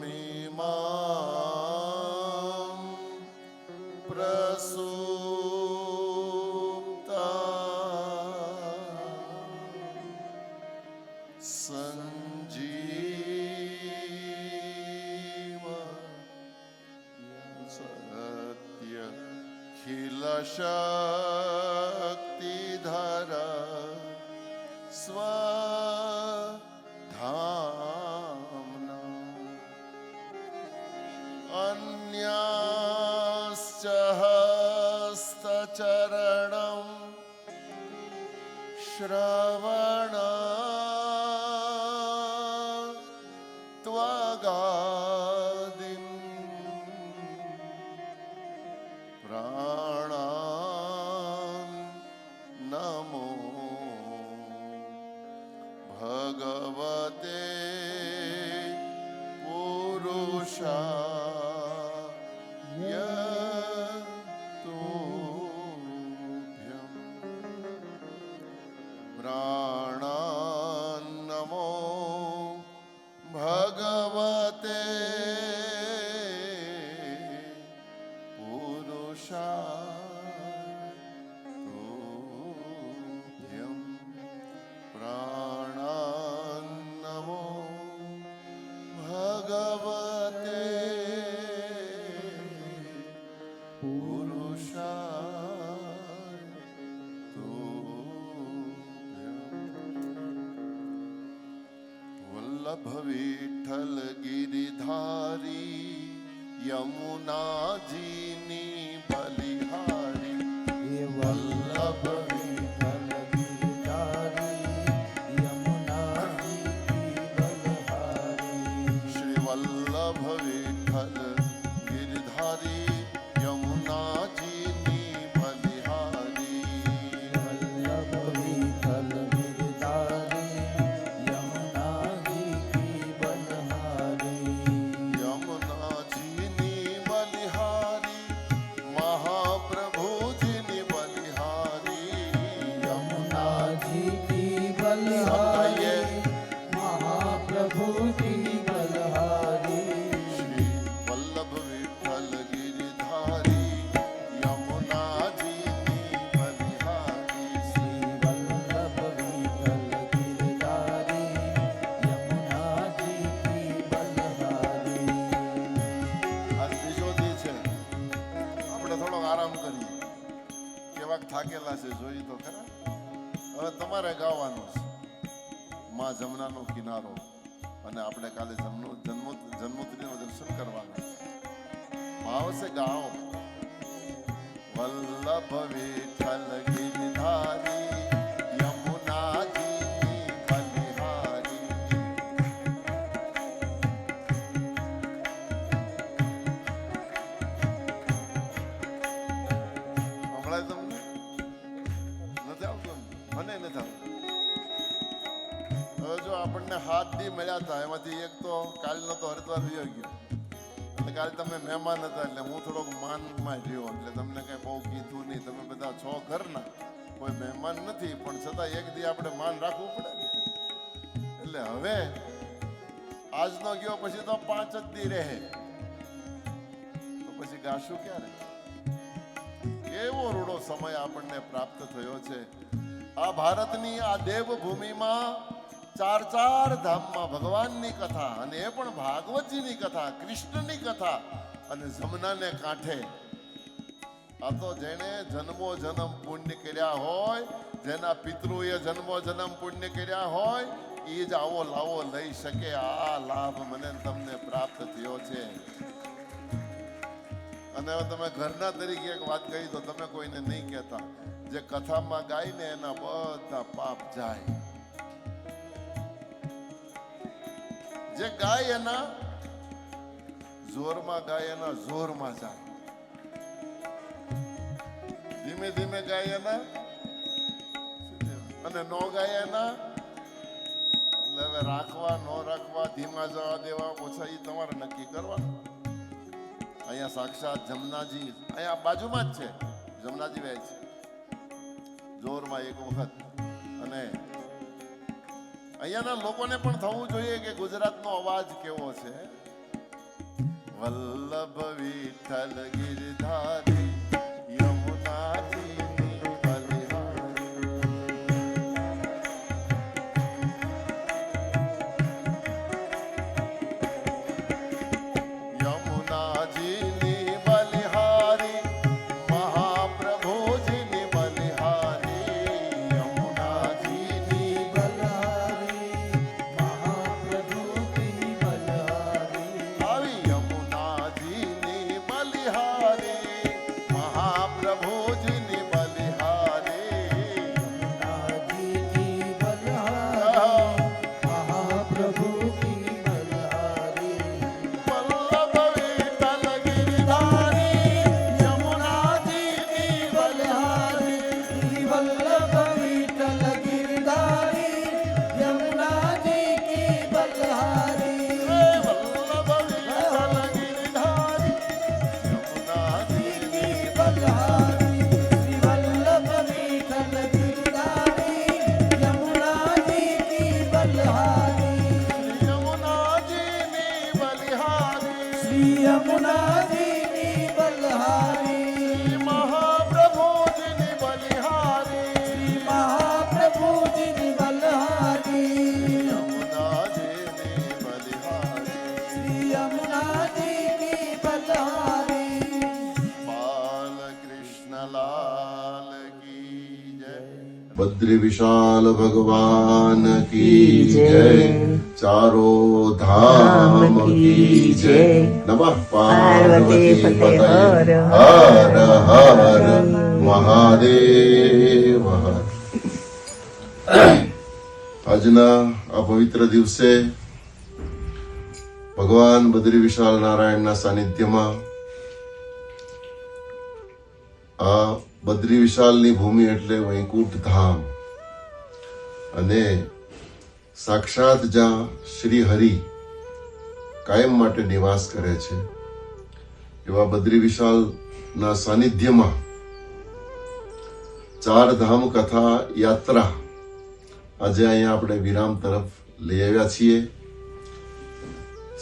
ભૂમિમાં પ્રસુપ્તા સંજીવ સત્ય ખિલ શક્તિધર સ્વધામ્ના અન્યાશ્ચ હસ્તચરણં શ્રવણ ત્વગાદિન પ્રાણાન નમો ભગવતે પુરુષાય તુભ્યં પ્રાણાન નમો ભગવતે પુરુષાય તુભ્યં પ્રાણાન નમો ભગવતે પુરુષાય તુભ્યં વલ્લભ વિઠ્ઠલ ગિરિધારી યમુનાજીની બલિહારી વલ્લભ વિઠ્ઠલ ગિરિધારી યમુનાજી બલહારી શ્રી વલ્લભ વિઠ્ઠલ ગિરિધારી યમુનાજીની બલિહારી વલ્લભ વિઠ્ઠલ ગિરિધારી યમુનાજી બલહારી યમુનાજીની બલિહારી મહાપ્રભુજીની બલિહારી યમુનાજી બલહારી મહાપ્રભુજી બલહારી શ્રી વલ્લભ વિઠ્ઠલ ગિરિધારી યમુનાજીની બલિહારી શ્રી વલ્લભ વિઠ્ઠલ ગિરિધારી યમુનાજી બલહારી આજ બીજો દી છે આપણે થોડોક આરામ કરીએ કેવાક થાકેલા છે જોઈ તો ખરા હવે તમારે ગાવાનું છે માં જમનાનો કિનારો અને આપણે કાલે જન્મોત્રીનું દર્શન કરવાના ભાવ છે ગાઓ વલ્લભ વિઠ્ઠલ ગિરિધારી યમુનાજીની બલિહારી હમણાં તમને નથી આવતું મને નથી આવતું હવે જો આપણને 7 દી મળ્યા હતા એમાંથી એક તો કાલનો તો હરિદ્વાર વયો ગયો એટલે કાલે તમે મહેમાન હતા એટલે હું થોડોક માનમાં રહ્યો એટલે તમને કઈ બહુ કીધું નહીં તમે બધા છો ઘરના કોઈ મહેમાન નથી પણ છતાં એક દી આપણે માન રાખવું પડે ને એટલે હવે આજનો ગયો પછી તો 5 જ દી રહે તો પછી ગાશું ક્યારે કેવો રૂડો સમય આપણને પ્રાપ્ત થયો છે આ ભારતની આ દેવભૂમિમાં 4 ધામમાં ભગવાનની કથા અને એ પણ ભાગવતજીની કથા કૃષ્ણની કથા અને જમનાને કાંઠે આ તો જેણે જન્મો જન્મ પુણ્ય કર્યા હોય જેના પિતૃએ જન્મો જન્મ પુણ્ય કર્યા હોય એ જ આવો લાવો લઈ શકે આ લાભ મને તમને પ્રાપ્ત થયો છે અને હવે તમે ઘરના તરીકે એક વાત કહી તો તમે કોઈને નહીં કહેતા જે કથામાં ગાય ને એના બધા પાપ જાય જે ગાય એના જોરમાં ગાય એના જોરમાં જાય ધીમે ધીમે ગાય એના અને નો ગાય એના એટલે હવે રાખવા નો રાખવા ધીમા જવા દેવા ઓછા એ તમારે નક્કી કરવાનું અહીંયા સાક્ષાત જમનાજી અહીંયા બાજુમાં જ છે જમનાજી રહે છે જોરમાં એક વખત અને અહીંયાના લોકોને પણ થવું જોઈએ કે ગુજરાતનો અવાજ કેવો છે વલ્લભ વિઠ્ઠલ ગિરધારી યમુનાજીની બલિહારી યમુનાજીની બલિહારી મહાપ્રભુજીની બલિહારી યમુનાજીની બલહારી મહાપ્રભુજી બલહારી આવી યમુનાજીની બલિહારી મહાપ્રભુજીની બલિહારી નાજીની બલહારી મહાપ્રભુજી બલહારી વલ્લભ વિઠ્ઠલ ગિરધારી યમુનાજીની બલહારી શ્રી વલ્લભ વિઠ્ઠલ ગિરધારી યમુનાજી કી બલહારી વલ્લભ વિઠ્ઠલ ગિરધારી યમુનાજીની બલહારી શ્રી વલ્લભ વિઠ્ઠલ ગિરધારી યમુનાજી કી બલહારી યમુનાજીની બલિહારી શ્રી યમુનાજીની બલહારી મહાપ્રભુજીની બલિહારી શ્રી મહાપ્રભુજીની બલહારી યમુનાજીની બલિહારી શ્રી યમુનાજીની બલહારી બાલકૃષ્ણ લાલ કી જય બદ્રી વિશાલ ભગવાન કી જય ચારો ધામ કી જય નમઃ પાર્વતી પતય હર હર મહાદેવ હર. આજના આ પવિત્ર દિવસે ભગવાન બદ્રી વિશાલ નારાયણના સાનિધ્યમાં આ બદ્રી વિશાલની ભૂમિ એટલે વૈકુંઠ ધામ અને સાક્ષાત જ્યાં શ્રી હરિ કાયમ માટે નિવાસ કરે છે એવા બદ્રી વિશાલના સાનિધ્યમાં ચાર ધામ કથા યાત્રા આજે અહીંયા આપણે વિરામ તરફ લઈ આવ્યા છીએ.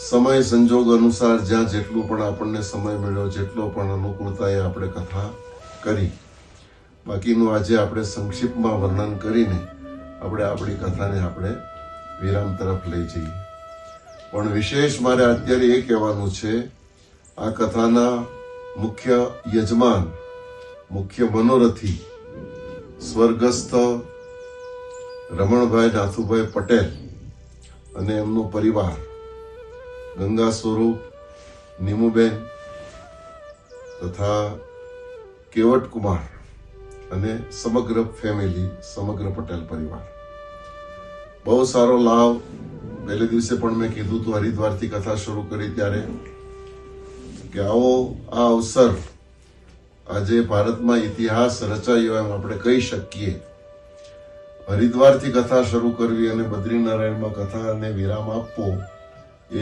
સમય સંજોગ અનુસાર જ્યાં જેટલું પણ આપણને સમય મળ્યો, જેટલો પણ અનુકૂળતા એ આપણે કથા કરી. બાકીનું આજે આપણે સંક્ષિપ્તમાં વર્ણન કરીને આપણે આપણી કથાને આપણે વિરામ તરફ લઈ જઈએ. પણ વિશેષ મારે અત્યારે એ કહેવાનું છે, આ કથાના મુખ્ય યજમાન, મુખ્ય મનોરથી સ્વર્ગસ્થ રમણભાઈ નાથુભાઈ પટેલ અને એમનો પરિવાર, ગંગા સ્વરૂપ, નીમુબેન તથા કેવટ કુમાર અને સમગ્ર ફેમિલી, સમગ્ર પટેલ પરિવાર. બહુ સારો લાભ. પહેલે દિવસે પણ મેં કીધું હતું હરિદ્વારથી કથા શરૂ કરી ત્યારે કે આવો આ અવસર આજે ભારતમાં ઇતિહાસ રચાયો એમ આપણે કહી શકીએ. હરિદ્વારથી કથા શરૂ કરવી અને બદ્રીનારાયણમાં કથાને વિરામ આપવો,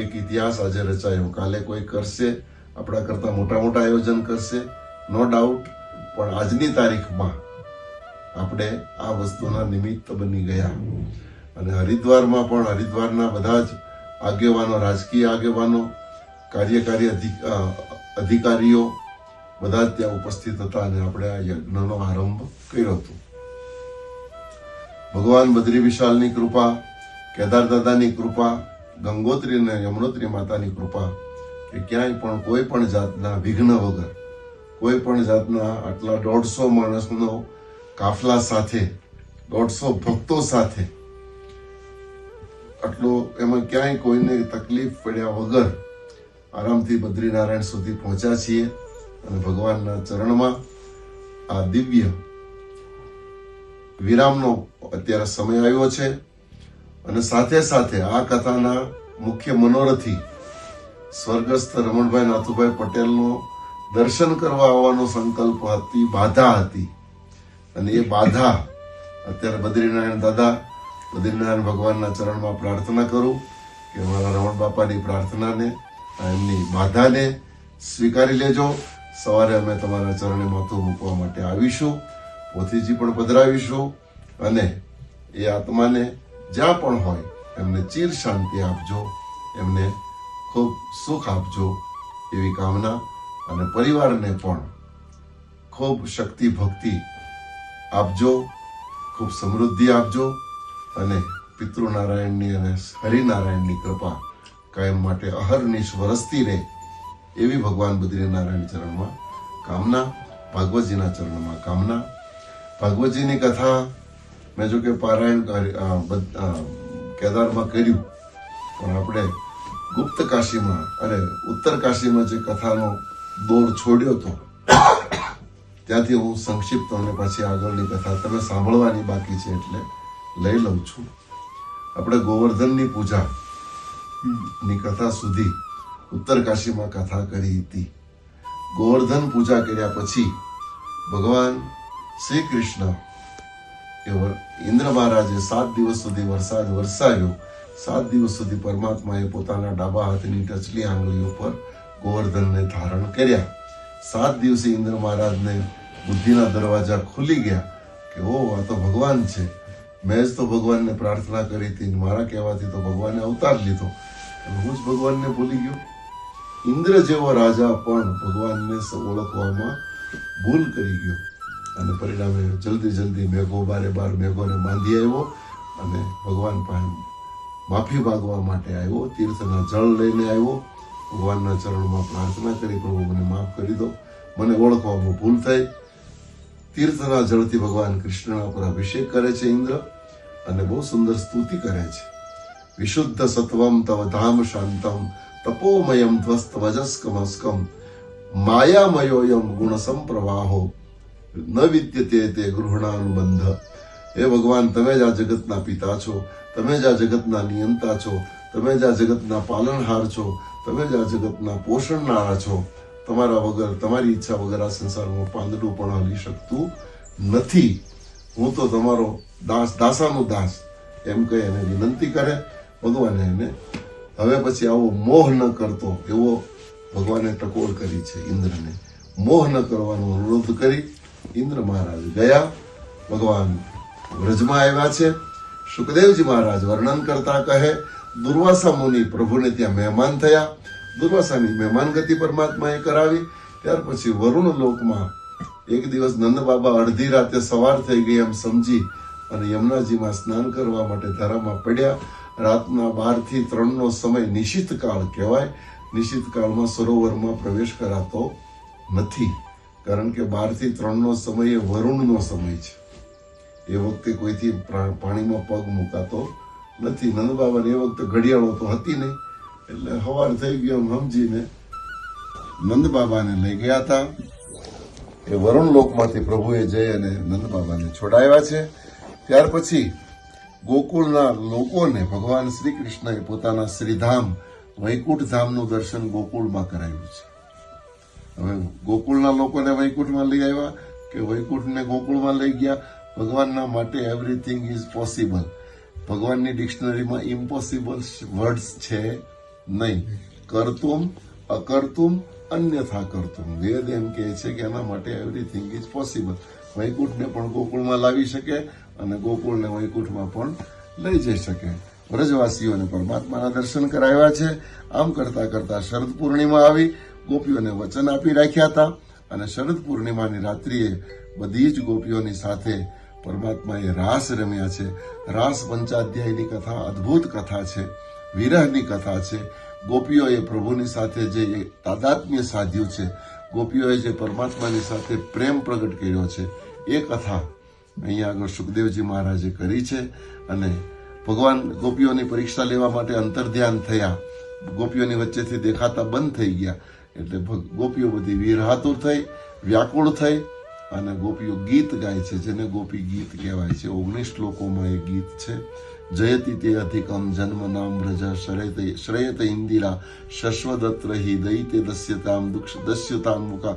એક ઇતિહાસ આજે રચાયો. કાલે કોઈ કરશે, આપણા કરતા મોટા મોટા આયોજન કરશે, નો ડાઉટ, પણ આજની તારીખમાં આપણે આ વસ્તુના નિમિત્ત બની ગયા. અને હરિદ્વારમાં પણ હરિદ્વારના બધા જ આગેવાનો, રાજકીય આગેવાનો, કાર્યકારી અધિકારીઓ બધા જ ત્યાં ઉપસ્થિત હતા અને આપણે આ યજ્ઞનો આરંભ કર્યો હતો. ભગવાન બદ્રી વિશાલની કૃપા, કેદાર દાદાની કૃપા, ગંગોત્રી અને યમનોત્રી માતાની કૃપા કે ક્યાંય પણ કોઈ પણ જાતના વિઘ્ન વગર, કોઈ પણ જાતના આટલા 150 માણસનો કાફલા સાથે, 150 ભક્તો સાથે આટલો એમાં ક્યાંય કોઈને તકલીફ પડ્યા વગર આરામથી બદ્રીનારાયણ સુધી પહોંચ્યા છીએ. અને ભગવાનના ચરણમાં આ દિવ્ય વિરામનો અત્યારે સમય આવ્યો છે. અને સાથે સાથે આ કથાના મુખ્ય મનોરથી સ્વર્ગસ્થ રમણભાઈ નાથુભાઈ પટેલનો દર્શન કરવા આવવાનો સંકલ્પ હતી, બાધા હતી. અને એ બાધા અત્યારે બદ્રીનારાયણ દાદા, બદ્રીનારાયણ ભગવાનના ચરણમાં પ્રાર્થના કરું કે મારા રમણ બાપાની પ્રાર્થનાને, એમની બાધાને સ્વીકારી લેજો. સવારે અમે તમારા ચરણે માથું મૂકવા માટે આવીશું, પોથીજી પણ પધરાવીશું અને એ આત્માને જ્યાં પણ હોય એમને ચીર શાંતિ આપજો, એમને ખૂબ સુખ આપજો એવી કામના, અને પરિવારને પણ ખૂબ શક્તિ ભક્તિ આપજો, ખૂબ સમૃદ્ધિ આપજો, અને પિતૃનારાયણની અને હરિનારાયણની કૃપા કાયમ માટે અહર્નિશ વરસતી રહે એવી ભગવાન બદ્રીનારાયણ ચરણમાં કામના, ભાગવતજીના ચરણમાં કામના. ભાગવતજીની કથા મેં જો કે પારાયણ કેદારમાં કર્યું, પણ આપણે ગુપ્ત કાશીમાં અને ઉત્તર કાશીમાં જે કથાનો દોર છોડ્યો હતો ત્યાંથી હું સંક્ષિપ્ત અને પછી આગળની કથા તમે સાંભળવાની બાકી છે એટલે લઈ લઉં છું. આપણે ગોવર્ધનની પૂજા ની કથા સુધી ઉત્તર કાશીમાં કથા કરી હતી. ગોવર્ધન પૂજા કર્યા પછી ભગવાન શ્રી કૃષ્ણ ઇન્દ્ર મહારાજે 7 દિવસ સુધી વરસાદ વરસાવ્યો. 7 દિવસ સુધી પરમાત્માએ પોતાના ડાબા હાથની ટચલી આંગળીઓ પર ગોવર્ધનને ધારણ કર્યા. 7 દિવસે ઇન્દ્ર મહારાજને બુદ્ધિના દરવાજા ખુલી ગયા કે ઓ આ તો ભગવાન છે. મેં જ તો ભગવાનને પ્રાર્થના કરી હતી, મારા કહેવાથી તો ભગવાને અવતાર લીધો, હું જ ભગવાનને ભૂલી ગયો. ઇન્દ્ર જેવો રાજા પણ ભગવાનને ઓળખવામાં ભૂલ કરી ગયો, અને પરિણામે જલ્દી મેઘો બાર મેઘોને બાંધી આવ્યો અને ભગવાન પાસે માફી માંગવા માટે આવ્યો. તીર્થના જળ લઈને આવ્યો, ભગવાનના ચરણમાં પ્રાર્થના કરી, પ્રભુ મને માફ કરી દો, મને ઓળખવામાં ભૂલ થઈ. તીર્થના જળથી ભગવાન કૃષ્ણના પર અભિષેક કરે છે ઇન્દ્ર, અને બહુ સુંદર સ્તુતિ કરે છે. વિશુદ્ધ સત્વમ તવ ધામ શાંતમ તપોમયમ ધ્વસ્ત વજસ્કમસ્કમ માયામયોયમ ગુણ સંપ્રવાહો ન વિદ્યતે તે ગૃહણાનુબંધ. હે ભગવાન, તમે જ આ જગતના પિતા છો, તમે જ આ જગતના નિયંતા છો, તમે જ આ જગતના પાલનહાર છો, તમે જ આ જગતના પોષણનારા છો. તમારા વગર, તમારી ઈચ્છા વગર આ સંસારમાં પાંદડું પણ હલી શકતું નથી. હું તો તમારો દાસ, દાસાનો દાસ એમ કહી એને વિનંતી કરે. ભગવાને એને હવે પછી આવો મોહ ન કરતો એવો ભગવાને ટકોર કરી છે ઇન્દ્રને. મોહ ન કરવાનો અનુરોધ કરી ઇન્દ્ર મહારાજ ગયા. ભગવાન વ્રજમાં આવ્યા છે. સુખદેવજી મહારાજ વર્ણન કરતા કહે, દુર્વાસા મુનિ પ્રભુને ત્યાં મહેમાન થયા. દુર્વાસાની મહેમાનગતિ પરમાત્માએ કરાવી. ત્યાર પછી વરુણ લોકમાં એક દિવસ નંદ બાબા અડધી રાતે સવાર થઈ ગઈ એમ સમજી અને યમુનાજીમાં સ્નાન કરવા માટે ધારામાં પડ્યા. રાતના 12 થી 3 નો સમય નિશિત કાળ કહેવાય. નિશિત કાળમાં સરોવરમાં પ્રવેશ કરાતો નથી, કારણ કે 12 થી 3 નો સમય એ વરુણનો સમય છે. એ વખતે કોઈથી પાણીમાં પગ મુકાતો નથી. નંદ બાબાને એ વખતે ઘડિયાળો તો હતી નહીં, એટલે સવાર થઈ ગયો એમ સમજીને નંદ બાબાને લઈ ગયા હતા. એ વરુણ લોકમાંથી પ્રભુએ જઈ અને નંદ બાબાને છોડાવ્યા છે. ત્યાર પછી ગોકુળના લોકોને ભગવાન શ્રી કૃષ્ણએ પોતાના શ્રીધામ વૈકુંઠ ધામનું દર્શન ગોકુળમાં કરાવ્યું છે. હવે ગોકુળના લોકોને વૈકુંઠમાં લઈ આવ્યા કે વૈકુંઠને ગોકુળમાં લઈ ગયા, ભગવાનના માટે એવરીથિંગ ઇઝ પોસિબલ. ભગવાનની ડિક્શનરીમાં ઇમ્પોસિબલ વર્ડ્સ છે નહીં. કરતુમ, અકર્તુમ, અન્યથા કરતુમ. વેદ એમ કહે છે કે એના માટે એવરીથિંગ ઇઝ પોસિબલ. વૈકુંઠને પણ ગોકુળમાં લાવી શકે અને ગોકુળને વૈકુંઠમાં પણ લઈ જઈ શકે. વ્રજવાસીઓને પરમાત્માના દર્શન કરાવ્યા છે. આમ કરતા કરતા શરદ પૂર્ણિમા આવી. ગોપીઓને વચન આપી રાખ્યા હતા, અને શરદ પૂર્ણિમાની રાત્રિએ બધી જ ગોપીઓની સાથે પરમાત્માએ રાસ રમ્યા છે. રાસ પંચાધ્યાયની કથા અદ્ભુત કથા છે, વિરહની કથા છે. ગોપીઓએ પ્રભુની સાથે જે તાદાત્મ્ય સાધ્યું છે, ગોપીઓએ જે પરમાત્માની સાથે પ્રેમ પ્રગટ કર્યો છે, એ કથા અહીંયા આગળ સુખદેવજી મહારાજે કરી છે. અને ભગવાન ગોપીઓની પરીક્ષા લેવા માટે અંતર્ધ્યાન થયા. ગોપીઓની વચ્ચેથી દેખાતા બંધ થઈ ગયા, એટલે ગોપીઓ બધી વિરહાતુર થઈ, વ્યાકુળ થઈ, અને ગોપીઓ ગીત ગાય છે, જેને ગોપી ગીત કહેવાય છે. 19 શ્લોકોમાં એ ગીત છે. જયતિ તે અધિકમ જન્મ નામ વ્રજ શ્રેયત ઇન્દિરા શશ્વદત્ર હિ દયિતે દસ્યતામ દસ્યતામ મુખા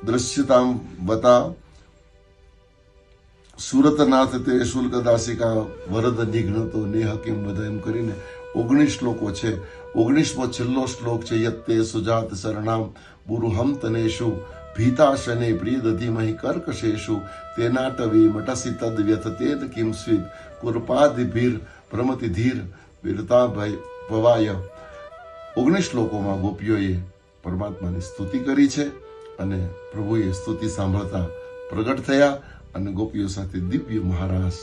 દ્રશ્યતામ વતા સુરતનાથ તે શુલ્ક દાસિકા વરદ નિઘ્નતો નેહ કિમ વદ એમ કરીને 19 શ્લોકો છે. 19મો છેલ્લો શ્લોક છે. યત્તે સુજાત શરણામ બુરુહમ તનેષુ ભીતાશને પ્રિયદધિમહિ કર્કશેષુ તેનાટવી મટસી તદ વ્યથતેદ કિમ સ્વિદ કુરપાદિભીર ભ્રમતિ ધીર વીરતા ભવાય 19 શ્લોકોમાં ગોપીઓએ પરમાત્માની સ્તુતિ કરી છે અને પ્રભુએ સ્તુતિ સાંભળતા પ્રગટ થયા અને ગોપીઓ સાથે દિવ્ય મહારાસ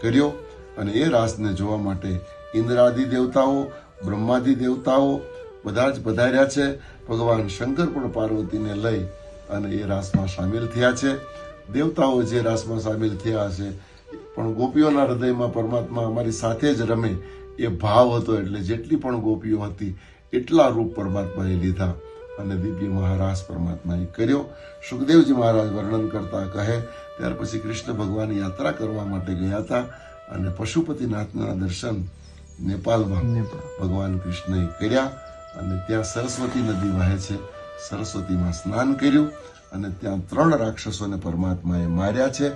કર્યો. અને એ રાસને જોવા માટે ઇન્દ્રાદિ દેવતાઓ, બ્રહ્માદિ દેવતાઓ બધા જ પધાર્યા છે. ભગવાન શંકર પણ પાર્વતીને લઈ અને એ રાસમાં સામેલ થયા છે. દેવતાઓ જે રાસમાં સામેલ થયા છે પણ ગોપીઓના હૃદયમાં પરમાત્મા અમારી સાથે જ રમે એ ભાવ હતો. એટલે જેટલી પણ ગોપીઓ હતી એટલા રૂપ પરમાત્માએ લીધા અને દિવ્ય મહારાસ પરમાત્માએ કર્યો. સુખદેવજી મહારાજ વર્ણન કરતા કહે, ત્યાર પછી કૃષ્ણ ભગવાન યાત્રા કરવા માટે ગયા હતા અને પશુપતિનાથના દર્શન નેપાળમાં ભગવાન કૃષ્ણએ કર્યા અને ત્યાં સરસ્વતી નદી વહે છે. સરસ્વતીમાં સ્નાન કર્યું અને ત્યાં 3 રાક્ષસોને પરમાત્માએ માર્યા છે.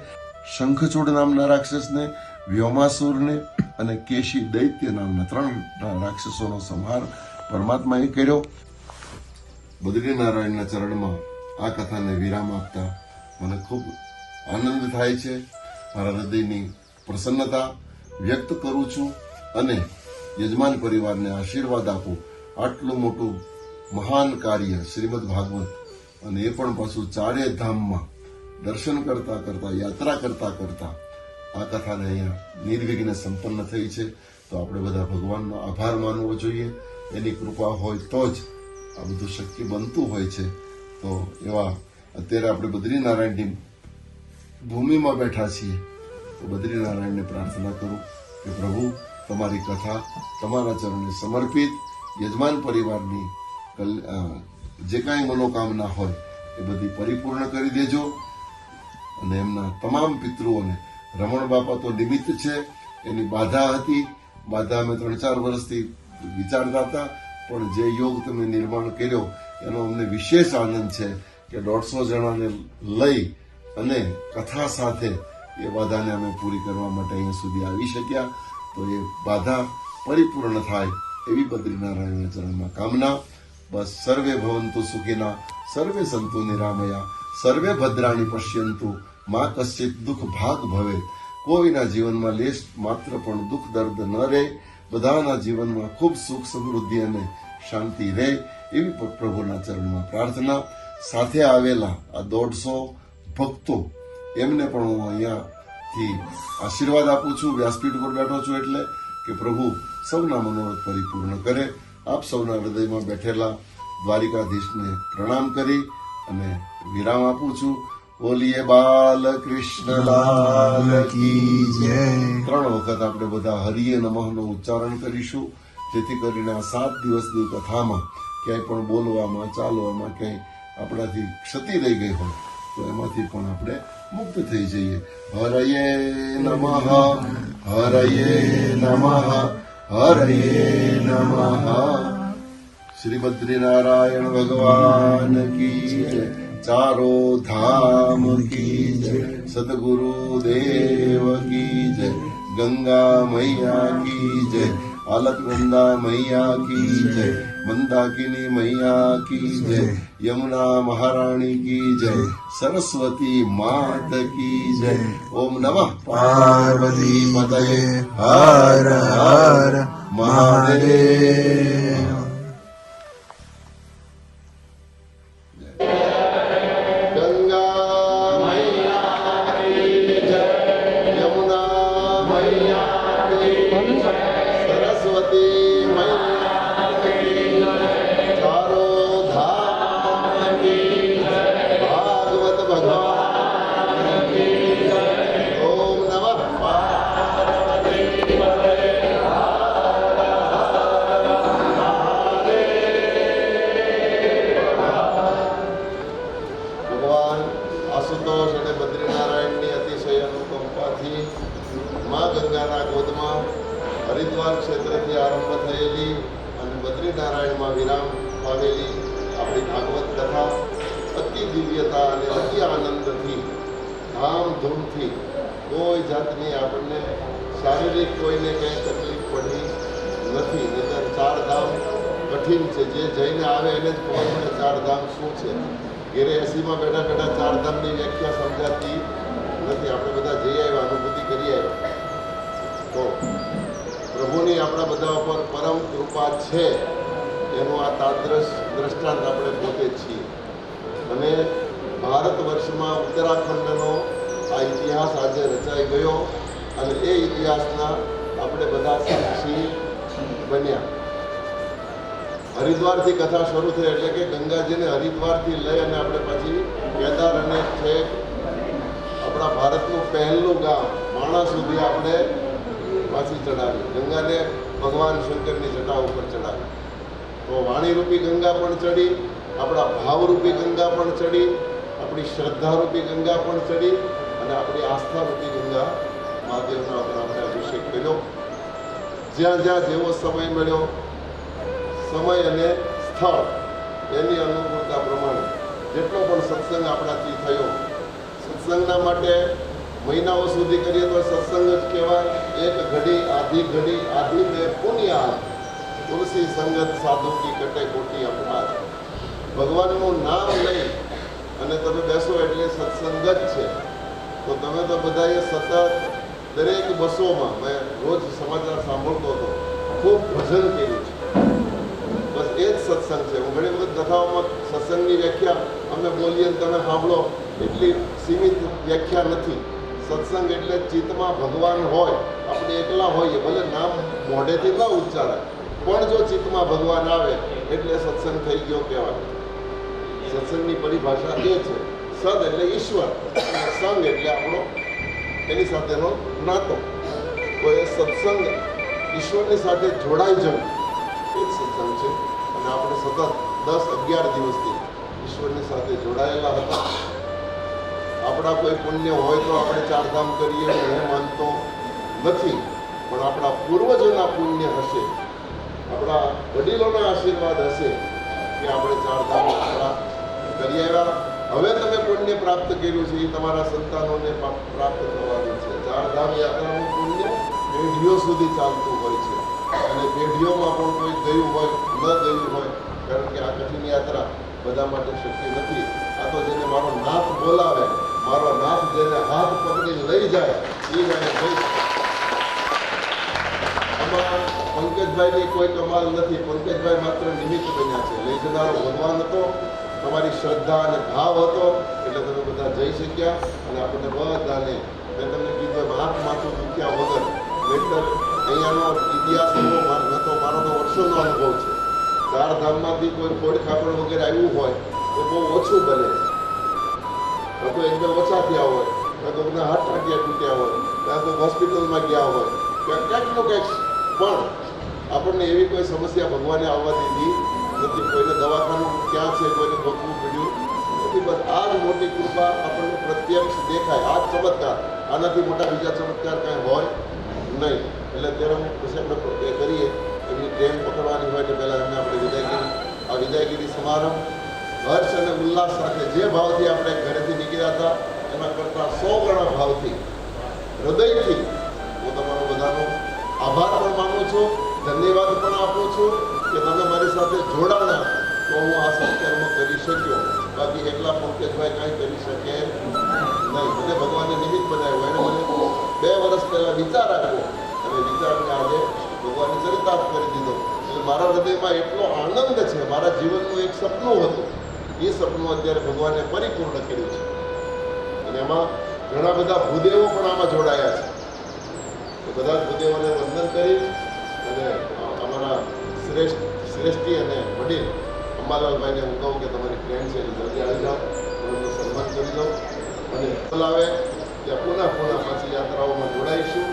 શંખચૂડ નામના રાક્ષસને, વ્યોમાસુરને અને કેશી દૈત્ય નામના 3 રાક્ષસોનો સંહાર પરમાત્માએ કર્યો. બદ્રીનારાયણના ચરણમાં આ કથાને વિરામ આપતા મને ખૂબ આનંદ થાય છે. મારા હૃદયની પ્રસન્નતા વ્યક્ત કરું છું અને યજમાન પરિવારને આશીર્વાદ આપું. આટલું મોટું મહાન કાર્ય શ્રીમદ ભાગવત અને એ પણ પાછું 4 ધામમાં દર્શન કરતા કરતા, યાત્રા કરતા કરતા આ કથાને અહીંયા નિર્વિઘ્ને સંપન્ન થઈ છે. તો આપણે બધા ભગવાનનો આભાર માનવો જોઈએ. એની કૃપા હોય તો જ આ બધું શક્ય બનતું હોય છે. તો એવા અત્યારે આપણે બદ્રીનારાયણની ભૂમિમાં બેઠા છીએ તો બદ્રીનારાયણને પ્રાર્થના કરું કે પ્રભુ તમારી કથા તમારા ચરણે સમર્પિત યજમાન પરિવારની જે કાંઈ મનોકામના હોય એ બધી પરિપૂર્ણ કરી દેજો. અને એમના તમામ પિતૃઓને, રમણ બાપા તો નિમિત્ત છે, એની બાધા હતી. બાધા અમે 3-4 વર્ષથી વિચારતા હતા, પણ જે યોગ તમે નિર્માણ કર્યો એનો અમને વિશેષ આનંદ છે કે 150 જણાને લઈ અને કથા સાથે એ બાધાને અમે પૂરી કરવા માટે અહીંયા સુધી આવી શક્યા. તો એ બાધા પરિપૂર્ણ થાય એવી બદ્રીનારાયણના ચરણમાં કામના. બસ સર્વે ભવંતુ સુખિના, સર્વે સંતુ નિરામયા, સર્વે ભદ્રાણી પશ્યંતુ, મા કશ્ચિત દુઃખ ભાગ ભવે. કોઈના જીવનમાં લેશ માત્ર પણ દુઃખ દર્દ ન રહે. બધાના જીવનમાં ખૂબ સુખ, સમૃદ્ધિ અને શાંતિ રહે એવી પ્રભુના ચરણમાં પ્રાર્થના. સાથે આવેલા આ 150 ભક્તો એમને પણ હું અહીંયાથી આશીર્વાદ આપું છું. વ્યાસપીઠ પર બેઠો છું એટલે કે પ્રભુ સૌના મનોરથ પરિપૂર્ણ કરે. આપ સૌના હૃદયમાં બેઠેલા દ્વારિકાધીશને પ્રણામ કરી અને વિરામ આપું છું. બોલીએ બાલકૃષ્ણ લાલ કી જય. 3 વખત આપણે બધા હરિયે નમઃનો ઉચ્ચારણ કરીશું, જેથી કરીને આ 7 દિવસની કથામાં ક્યાંય પણ બોલવામાં, ચાલવામાં ક્યાંય આપણાથી ક્ષતિ રહી ગઈ હોય તો એમાંથી પણ આપણે મુક્ત થઈ જઈએ. હરયે નમઃ, હરયે નમઃ, હરયે નમઃ. શ્રી બદ્રીનારાયણ ભગવાન કી જય. 4 ધામ કી જય. સદગુરુ દેવ કી જય. ગંગા મૈયા કી જય. આલકનંદા મૈયા કી જય. મંદાકિની મૈયા કી જય. યમુના મહારાણી કી જય. સરસ્વતી માત કી જય. ઓમ નમઃ પાર્વતી પતયે. હર હર મહાદેવ. હરિદ્વાર ક્ષેત્રથી આરંભ થયેલી અને બદ્રીનારાયણમાં વિરામ પામેલી આપણી ભાગવત કથા અતિ દિવ્યતા અને અતિ આનંદથી, ધામધૂમથી, કોઈ જાતની આપણને શારીરિક કોઈને કંઈ તકલીફ પડી નથી. નહીંતર 4 ધામ કઠિન છે. જે જઈને આવે એને જ ખબર પડે 4 ધામ શું છે. ઘેરે એસીમાં બેઠા બેઠા 4 ધામની વ્યાખ્યા સમજાતી નથી. આપણે બધા જઈ આવ્યા, અનુભૂતિ કરી આવ્યા. તો પ્રભુની આપણા બધા ઉપર પરમ કૃપા છે એનું આ તાદ્રશ દ્રષ્ટાંત આપણે પોતે જ છીએ. અને ભારત વર્ષમાં ઉત્તરાખંડનો આ ઇતિહાસ આજે રચાઈ ગયો અને એ ઇતિહાસના આપણે બધા સાક્ષી બન્યા. હરિદ્વારથી કથા શરૂ થઈ એટલે કે ગંગાજીને હરિદ્વારથી લઈ અને આપણે પછી કેદાર અને છેક આપણા ભારતનું પહેલું ગામ માણા સુધી આપણે પાછી ચડાવી. ગંગાને ભગવાન શંકરની જટા ઉપર ચડાવી. તો વાણીરૂપી ગંગા પણ ચડી, આપણા ભાવરૂપી ગંગા પણ ચડી, આપણી શ્રદ્ધારૂપી ગંગા પણ ચડી અને આપણી આસ્થારૂપી ગંગા મહાદેવના ઉપર આપણે અભિષેક કર્યો. જ્યાં જ્યાં જેવો સમય મળ્યો, સમય અને સ્થળ એની અનુકૂળતા પ્રમાણે જેટલો પણ સત્સંગ આપણાથી થયો, સત્સંગના માટે મહિનાઓ સુધી કરીએ તો સત્સંગ જ કહેવાય. એક ઘડી આધી બે પુણ્યા તુલસી સંગત સાધુ કી કટે કોટી અપરાધ. ભગવાનનું નામ લઈ અને તમે બેસો એટલે સત્સંગ જ છે. તો તમે તો બધાએ સતત દરેક બસોમાં મેં રોજ સમાચાર સાંભળતો હતો, ખૂબ ભજન કર્યું છે. બસ એ જ સત્સંગ છે. હું ઘણી વખત કથાઓમાં સત્સંગની વ્યાખ્યા અમે બોલીએ ને તમે સાંભળો એટલી સીમિત વ્યાખ્યા નથી. સત્સંગ એટલે ચિત્તમાં ભગવાન હોય, આપણે એકલા હોઈએ, ભલે નામ મોઢેથી ન ઉચ્ચારાય પણ જો ચિત્તમાં ભગવાન આવે એટલે સત્સંગ થઈ ગયો કહેવાય. સત્સંગની પરિભાષા એ છે. સદ એટલે ઈશ્વર, સંગ એટલે આપણો એની સાથેનો નાતો. તો એ સત્સંગ ઈશ્વરની સાથે જોડાઈ જવું એ જ સત્સંગ છે. અને આપણે સતત 10-11 દિવસથી ઈશ્વરની સાથે જોડાયેલા હતા. આપણા કોઈ પુણ્ય હોય તો આપણે ચારધામ કરીએ હું માનતો નથી, પણ આપણા પૂર્વજોના પુણ્ય હશે, આપણા વડીલોના આશીર્વાદ હશે કે આપણે ચારધામ યાત્રા કરી આવ્યા. હવે તમે પુણ્ય પ્રાપ્ત કર્યું છે એ તમારા સંતાનોને પ્રાપ્ત થવાનું છે. ચારધામ યાત્રાનું પુણ્ય પેઢીઓ સુધી ચાલતું હોય છે અને પેઢીઓમાં પણ કોઈ ગયું હોય ન ગયું હોય, કારણ કે આ કઠિન યાત્રા બધા માટે શક્ય નથી. આ તો જેને મારો નાથ બોલાવે, મારો નાથ જેને હાથ પકડી લઈ જાય એ જાણે જઈ શકે. આમાં પંકજભાઈની કોઈ કમાલ નથી. પંકજભાઈ માત્ર નિમિત્ત બન્યા છે. લઈ જનારો ભગવાન હતો, તમારી શ્રદ્ધા અને ભાવ હતો એટલે તમે બધા જઈ શક્યા. અને આપણને બધાને મેં તમને કીધું હાથ માથું દુખ્યા વગર. નહીતર અહીંયાનો ઇતિહાસ એવો નહોતો, મારો તો વર્ષોનો અનુભવ છે. ચારધામમાંથી કોઈ ખોડ ખાપડ વગેરે આવ્યું હોય તો બહુ ઓછું બને છે. કાં તો એકદમ ઓછા થયા હોય, કાં તો બધા હાથ ટાંટિયા તૂટ્યા હોય, કાં તો હોસ્પિટલમાં ગયા હોય, ક્યાંક પણ આપણને એવી કોઈ સમસ્યા ભગવાને આવવા દીધી નથી. કોઈને દવાખાનું ક્યાં છે કોઈને ગોતવું પડ્યું નથી. બસ આ જ મોટી કૃપા આપણને પ્રત્યક્ષ દેખાય. આ જ ચમત્કાર, આનાથી મોટા બીજા ચમત્કાર કાંઈ હોય નહીં. એટલે ત્યારે પછી આપણે એ કરીએ એમની ટ્રેન પકડવાની હોય એટલે પહેલાં એમને આપણે વિદાયગીરી સમારંભ હર્ષ અને ઉલ્લાસ સાથે જે ભાવથી આપણે ઘરેથી નીકળ્યા હતા એના કરતાં 100 ગણા ભાવથી હૃદયથી હું તમારો બધાનો આભાર પણ માનું છું, ધન્યવાદ પણ આપું છું કે તમે મારી સાથે જોડાણા તો હું આ સત્કર્મ કરી શક્યો. બાકી એકલા પંકજભાઈ કાંઈ કરી શકે નહીં. મને ભગવાને નિમિત્ત બનાવ્યો. એને મને 2 વર્ષ પહેલાં વિચાર આપ્યો અને વિચારને આજે ભગવાને ચરિતાર્થ કરી દીધો. એટલે મારા હૃદયમાં એટલો આનંદ છે. મારા જીવનનું એક સપનું હતું, એ સપનું અત્યારે ભગવાને પરિપૂર્ણ કર્યું છે. અને એમાં ઘણા બધા ભૂદેવો પણ આમાં જોડાયા છે. તો બધા ભૂદેવોને વંદન કરી અને અમારા શ્રેષ્ઠી અને વડીલ અંબાલાલભાઈને હું કહું કે તમારી ફ્રેન્ડ છે જલ્દી આવી જાઓ, એમનું સન્માન કરી દો અને બોલાવે ત્યાં પુનઃ પાછી યાત્રાઓમાં જોડાઈશું.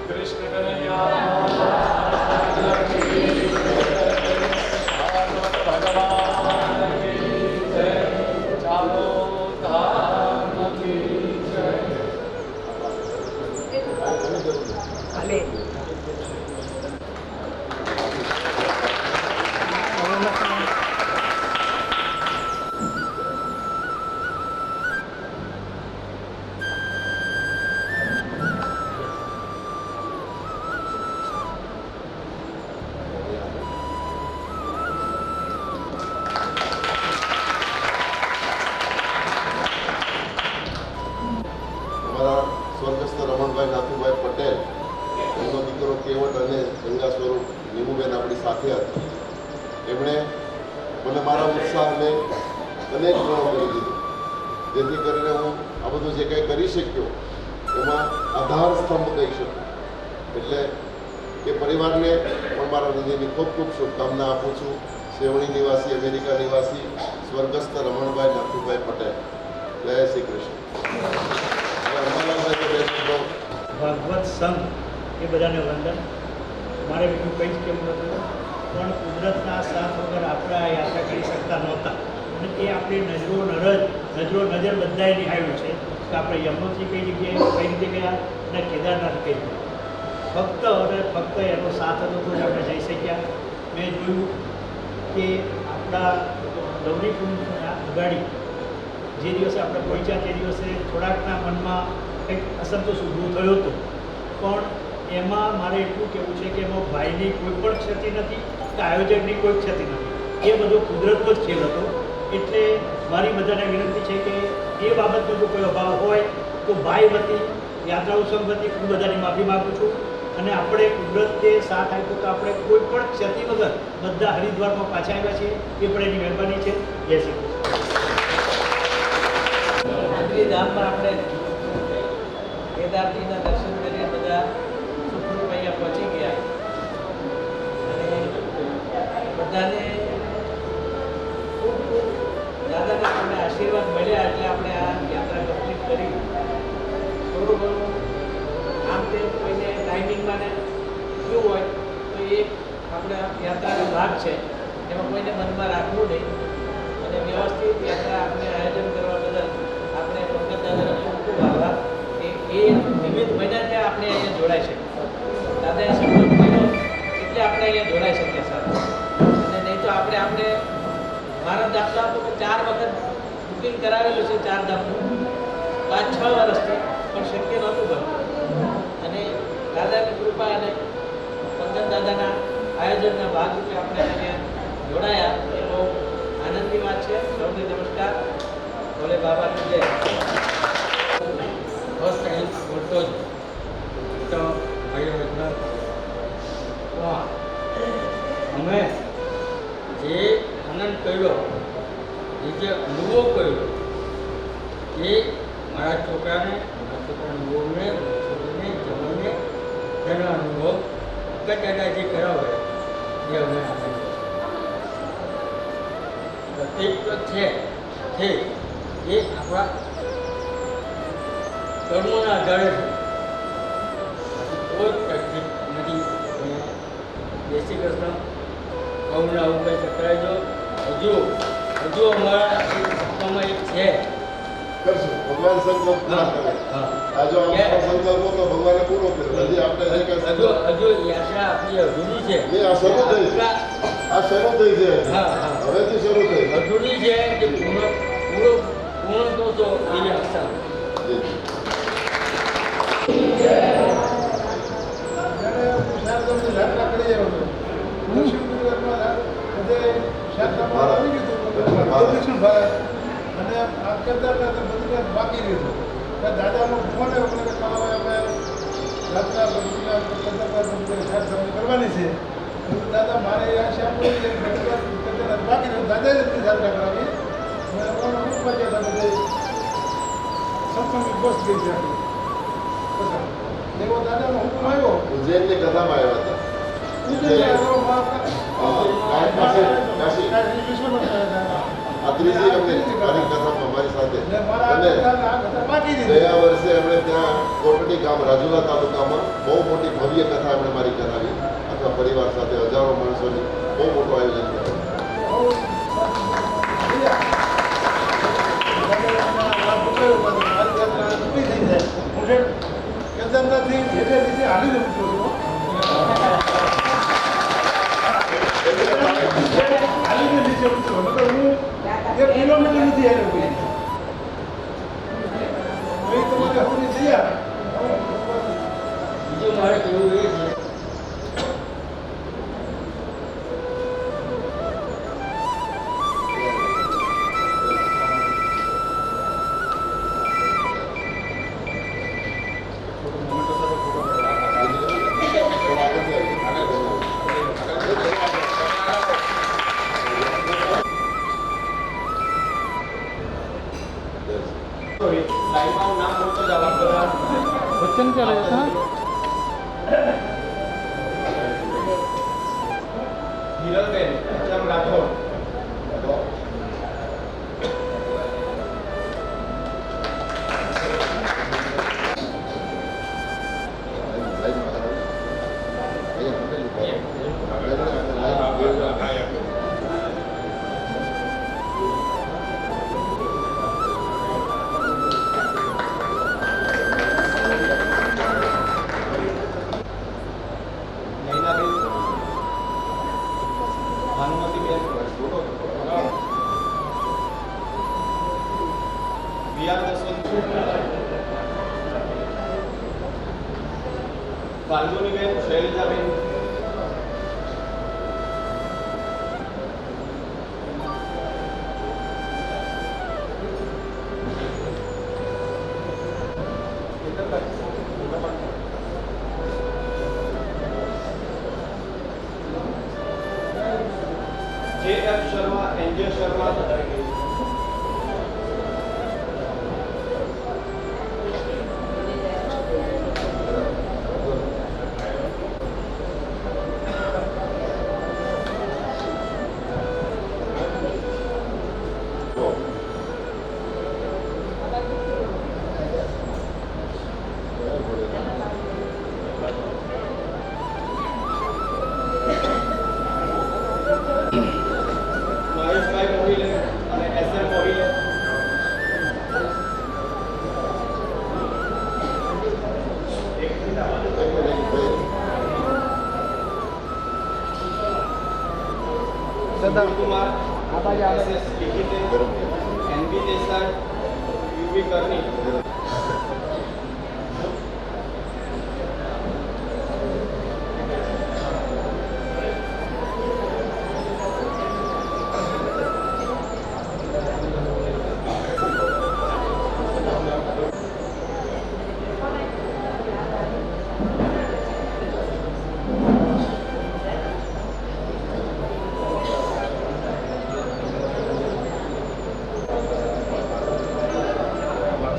કૃષ્ણ ભગવાન ચાલો ધામ કી જય. કેવટ અને ગંગા સ્વરૂપ નીમુબેન આપણી સાથે હતા. એમણે મને મારા ઉત્સાહને અનેક ગણો કરી દીધો, જેથી કરીને હું આ બધું જે કંઈ કરી શક્યો એમાં આધાર સ્તંભ કહી શકું. એટલે એ પરિવારને પણ મારા હૃદયની ખૂબ ખૂબ શુભકામના આપું છું. સેવણી નિવાસી, અમેરિકા નિવાસી સ્વર્ગસ્થ રમણભાઈ નાથુભાઈ પટેલ. જય શ્રી કૃષ્ણ. હવે અંબાલાલભાઈ તો બે શબ્દો. ભાગવત સંઘ એ બધાને વંદન. મારે બીજું કંઈ જ કેવું હતું, પણ કુદરતના સાથ વગર આપણે આ યાત્રા કરી શકતા નહોતા. અને એ આપણી નજર બધાએ નિહાળ્યું છે કે આપણે યમનોત્રી કઈ જગ્યાએ કઈ રીતે ગયા અને કેદારનાથ કઈ ગયા. ફક્ત અને ફક્ત એનો સાથ હતો તો જ આપણે જઈ શક્યા. મેં જોયું કે આપણા ગૌરીકુંડના અગાડી જે દિવસે આપણે પહોંચ્યા તે દિવસે થોડાકના મનમાં કંઈક અસંતોષ ઊભો થયો હતો, પણ એમાં મારે એટલું કહેવું છે કે એમાં ભાઈની કોઈ પણ ક્ષતિ નથી કે આયોજકની કોઈ ક્ષતિ નથી. એ બધો કુદરતનો જ ખેલ હતો. એટલે મારી બધાને વિનંતી છે કે એ બાબતનો જો કોઈ અભાવ હોય તો ભાઈ વતી, યાત્રાઓ સંઘ વતી હું બધાની માફી માગું છું. અને આપણે કુદરતે સાથ આપ્યો તો આપણે કોઈ પણ ક્ષતિ વગર બધા હરિદ્વારમાં પાછા આવ્યા છીએ. એ પણ એની મહેરબાની છે. જય શ્રી કૃષ્ણ. ધામમાં આપણે કેદારજીના દર્શન કરીને બધા સુખરૂપ અહીંયા પહોંચી ગયા અને બધાને ખૂબ ખૂબ દાદાના આપણે આશીર્વાદ મળ્યા એટલે આપણે આ યાત્રા કમ્પ્લીટ કરી. થોડું ઘણું આમ તેમ કોઈને ટાઈમિંગમાં ને શું હોય તો એ આપણે યાત્રાનો ભાગ છે, એમાં કોઈને મનમાં રાખવું નહીં અને વ્યવસ્થિત યાત્રા આપણે આયોજન કરવા બદલ આપણે પંકજ દાદાનો ખૂબ ખૂબ આભાર. એ નિમિત્ત મહિના ત્યાં આપણે અહીંયા જોડાઈ શકીએ. દાદાએ સપોર્ટ કર્યો એટલે આપણે અહીંયા જોડાઈ શકીએ સાથે. અને નહીં તો આપણે મારા દાખલા તો 4 વખત બુકિંગ કરાવેલું છે 4 ધામનું, 5-6 વર્ષથી, પણ શક્ય નહોતું બનતું. અને દાદાની કૃપા અને પંકજ દાદાના આયોજનના ભાગરૂપે આપણે અહીંયા જોડાયા એ બહુ આનંદની વાત છે. સૌને નમસ્કાર. ભોલે બાબાની જય. ફર્સ્ટ ટાઈમ બોલતો જ તો ભાઈઓ અમે જે આનંદ કર્યો, જે અનુભવ કર્યો એ મારા છોકરાને બહુને છોકરીને જમને તેનો અનુભવ દાદા જે કરાવે એ અમે આનંદ પ્રત્યેક છે એ આપણા કર્મોના આધારે કોઈ તકલીફ નથી. જય શ્રી કૃષ્ણ. આવું આવું કંઈ ટકરાઈ જો હજુ અમારા સપનામાં એક છે. કરશું. ભગવાન સંકલ્પ પૂરા કરે. હા. આ જો આપણો સંકલ્પ હતો ભગવાને પૂરો કર્યો. હજી આપણે જે કંઈ હજુ યાત્રા આપણી અધૂરી છે. નહીં, આ શરૂ થઈ છે. આ શરૂ થઈ છે. હા, હા. હવેથી શરૂ થઈ. અધૂરી છે કે પૂર્ણ તો તો એવી આશા. જી. યાત્રા કરી આવ્યો હતો. દક્ષિણ ગુજરાતમાં બધે યાત્રામાં આવી ગયું હતું. દક્ષિણ ભારત અને આ કેદારનાથ બધું બાકી રહ્યું હતું. દાદાનો ફોન આવ્યો મને કે ચાલો અમે યાત્રા કેદારનાથ યાત્રા કરવાની છે. દાદા મારે આ શ્યામ કેદારનાથ બાકી રહ્યું. દાદાએ જ યાત્રા કરાવી અને અમારા ગ્રુપમાં ગયા હતા બધે સત્સંગની બસ ગઈ છે આપણી. એવો દાદાનો હુકમ આવ્યો. ઉજ્જૈનની કથામાં આવ્યા હતા. કાશી. આ ત્રીજી અમને મારી કથામાં મારી સાથે. અને ગયા વર્ષે એમણે ત્યાં કોટડી ગામ રાજુલા તાલુકામાં બહુ મોટી ભવ્ય કથા એમણે મારી કરાવી. આખા પરિવાર સાથે હજારો માણસોની બહુ મોટું આયોજન કર્યું. કેદારનાથથી જેટલે રીતે હાલી જવું છું હાલીને નીચે ઉતરો મતલબ હું 1 કિલોમીટર નથી આવ્યો કોઈ તમારે હોની તૈયાર. બીજું મારે કહેવું એ છે જુગલબેન એચએમ રાઠોડ. નૈનાબેન, ભાનુમતીબેન, વિયાર જસવંત, ફાલ્ગુનીબેન, શૈલજાબેન, જે.એફ. શર્મા, એનજે શર્મા, મહેશભાઈ મોહિલે અને એસ.એમ. મોહિલે, કુમાર, એસ.એસ. લિખિતે, એન.બી. દેસાઈ, યુ.બી. કરણી,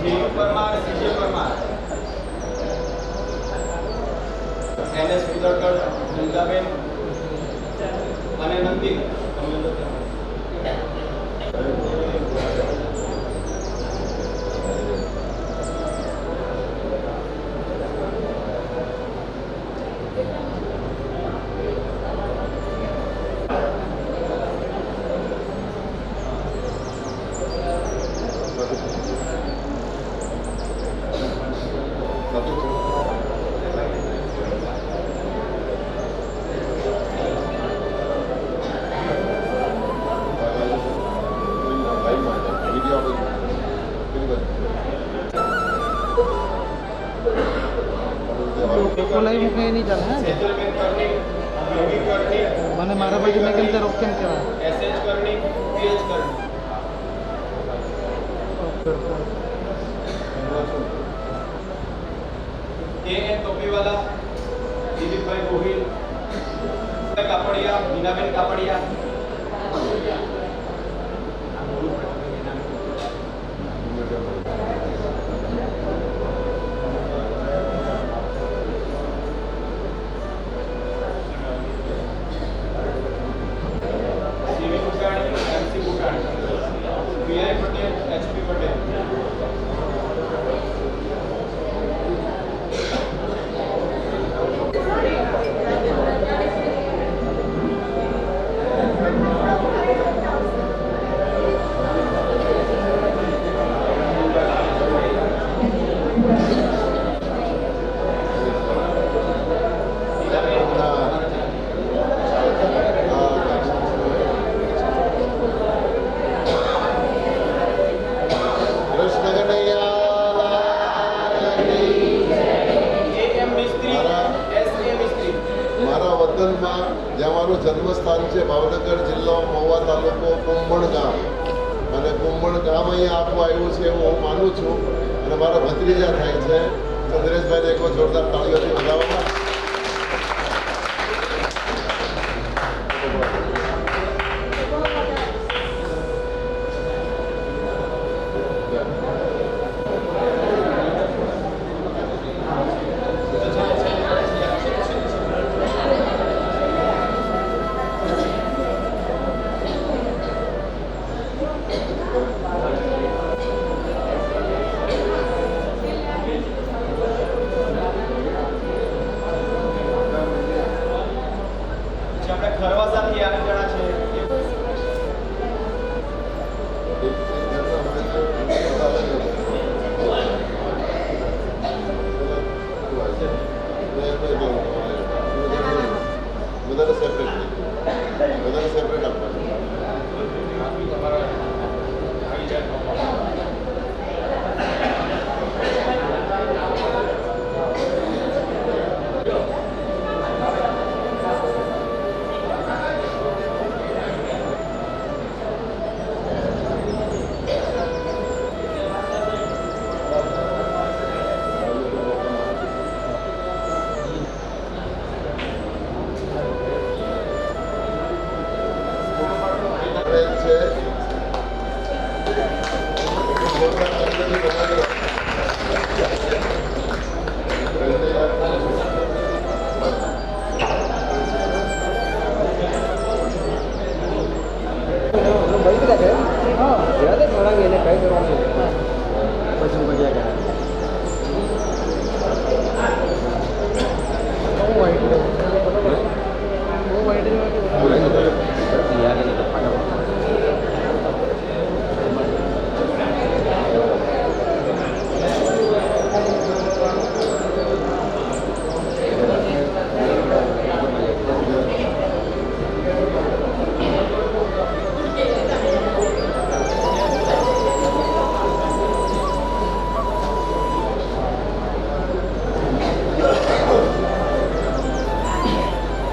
જીયુ પરમાર, સીજે પરમાર, એન.એસ. ઉદરકર, ગંગાબેન અને નંદિની. ખોલાઈ મૂકે એ નહીં ચાલે હે સેજલબેન કરણી, યોગી કરણી, મને મારા બાજુ મેં કેમ ત્યારે કેમ કહેવાય એસ.એચ. કરણી, પી.એચ. કરણી. એ.એન. ટોપીવાલા, દિલીપભાઈ ગોહિલ, કાપડિયા, મીનાબેન કાપડિયા, સીવી ગુટાણી, એમ.સી. ગુટાણી, વી.આઈ. પટેલ, એચ.પી. પટેલ. વતનમાં જ્યાં મારું જન્મસ્થાન છે ભાવનગર જિલ્લો મહુવા તાલુકો કુંભણ ગામ અને કુંભણ ગામ અહીંયા આખું આવ્યું છે એવું હું માનું છું અને મારા ભત્રીજા થાય છે ચંદ્રેશભાઈને એક જોરદાર તાળીઓથી વધાવવામાં આપણે ખરવાસાથી 8 જણા છે બધાને સેપરેટ આપવાનું.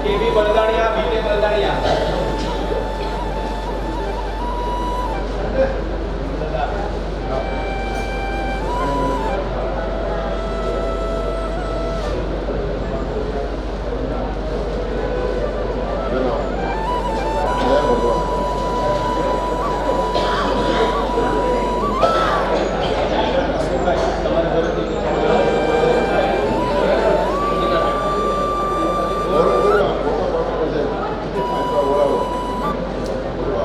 કેવી બલદાણિયા બીજે બલદાણિયા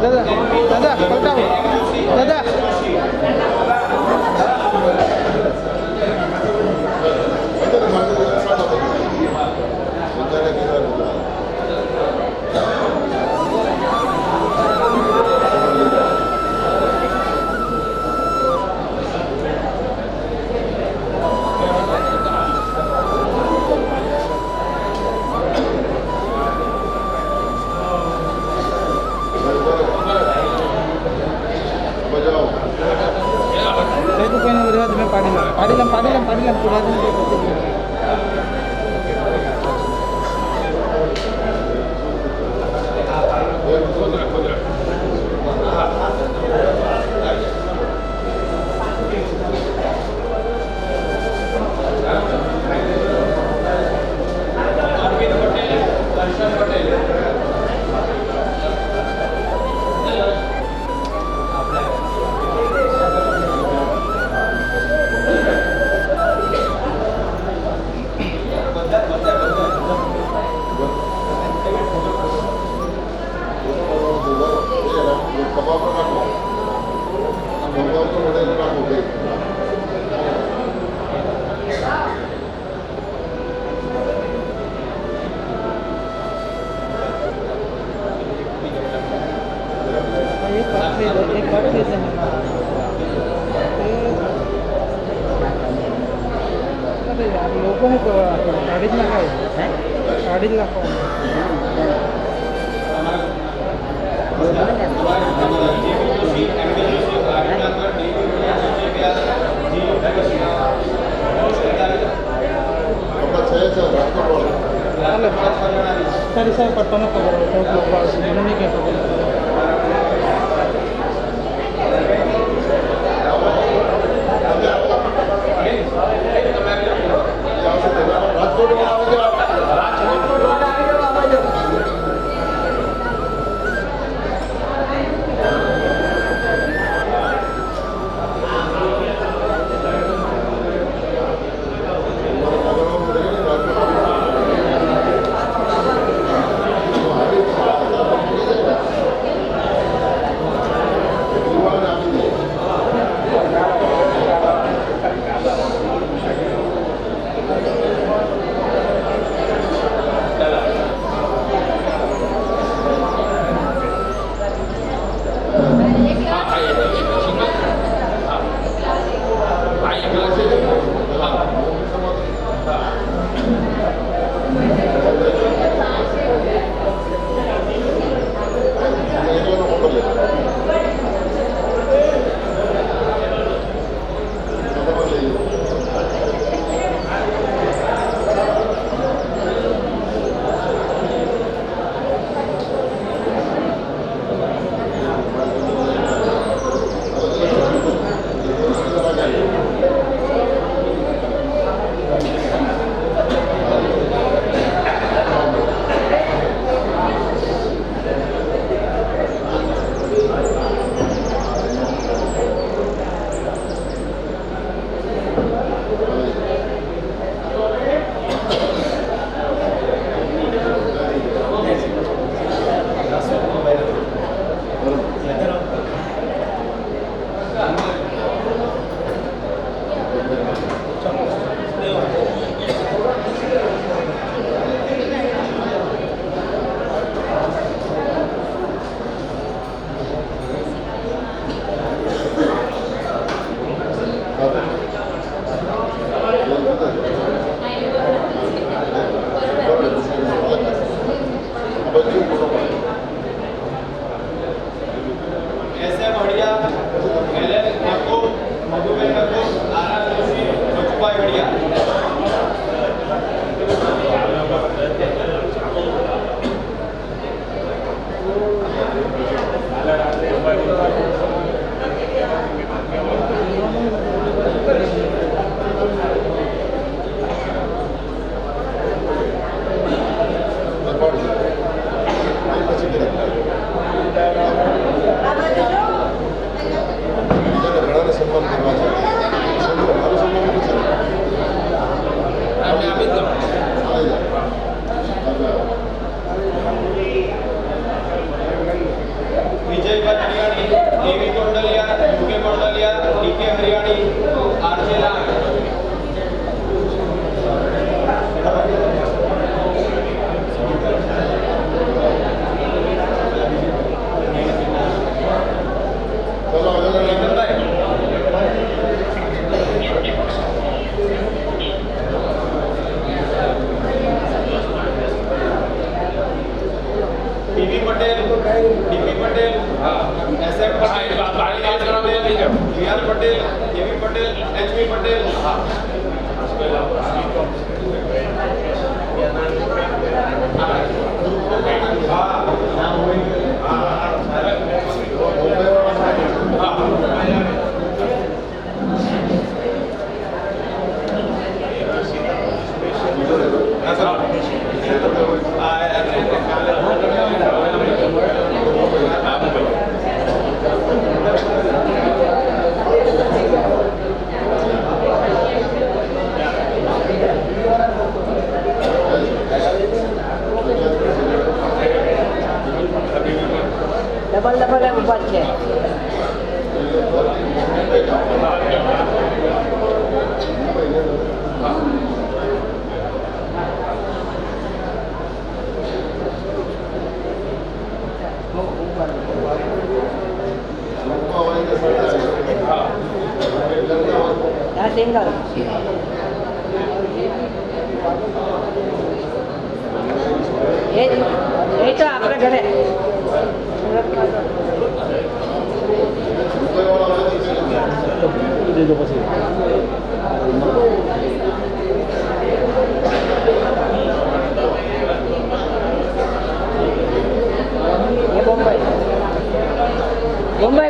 દાદા દાદા પલટાવો દાદા પાડીલામ પૂરા અરવિંદ પટેલ દર્શન પટેલ લોકોને કાઢી જ નાખાય કાઢી જ નાખો સારી સાહેબ પટ્ટાનો ખબર હોય તો લોકો આવશે મને નહીં કંઈ ખબર PV Patel, DP Patel, SM Patel, VR Patel, કેવી પટેલ, એચપી પટેલ. ડબલ ઉપર છે. આ સિંગલ એ તો આપણે ઘરે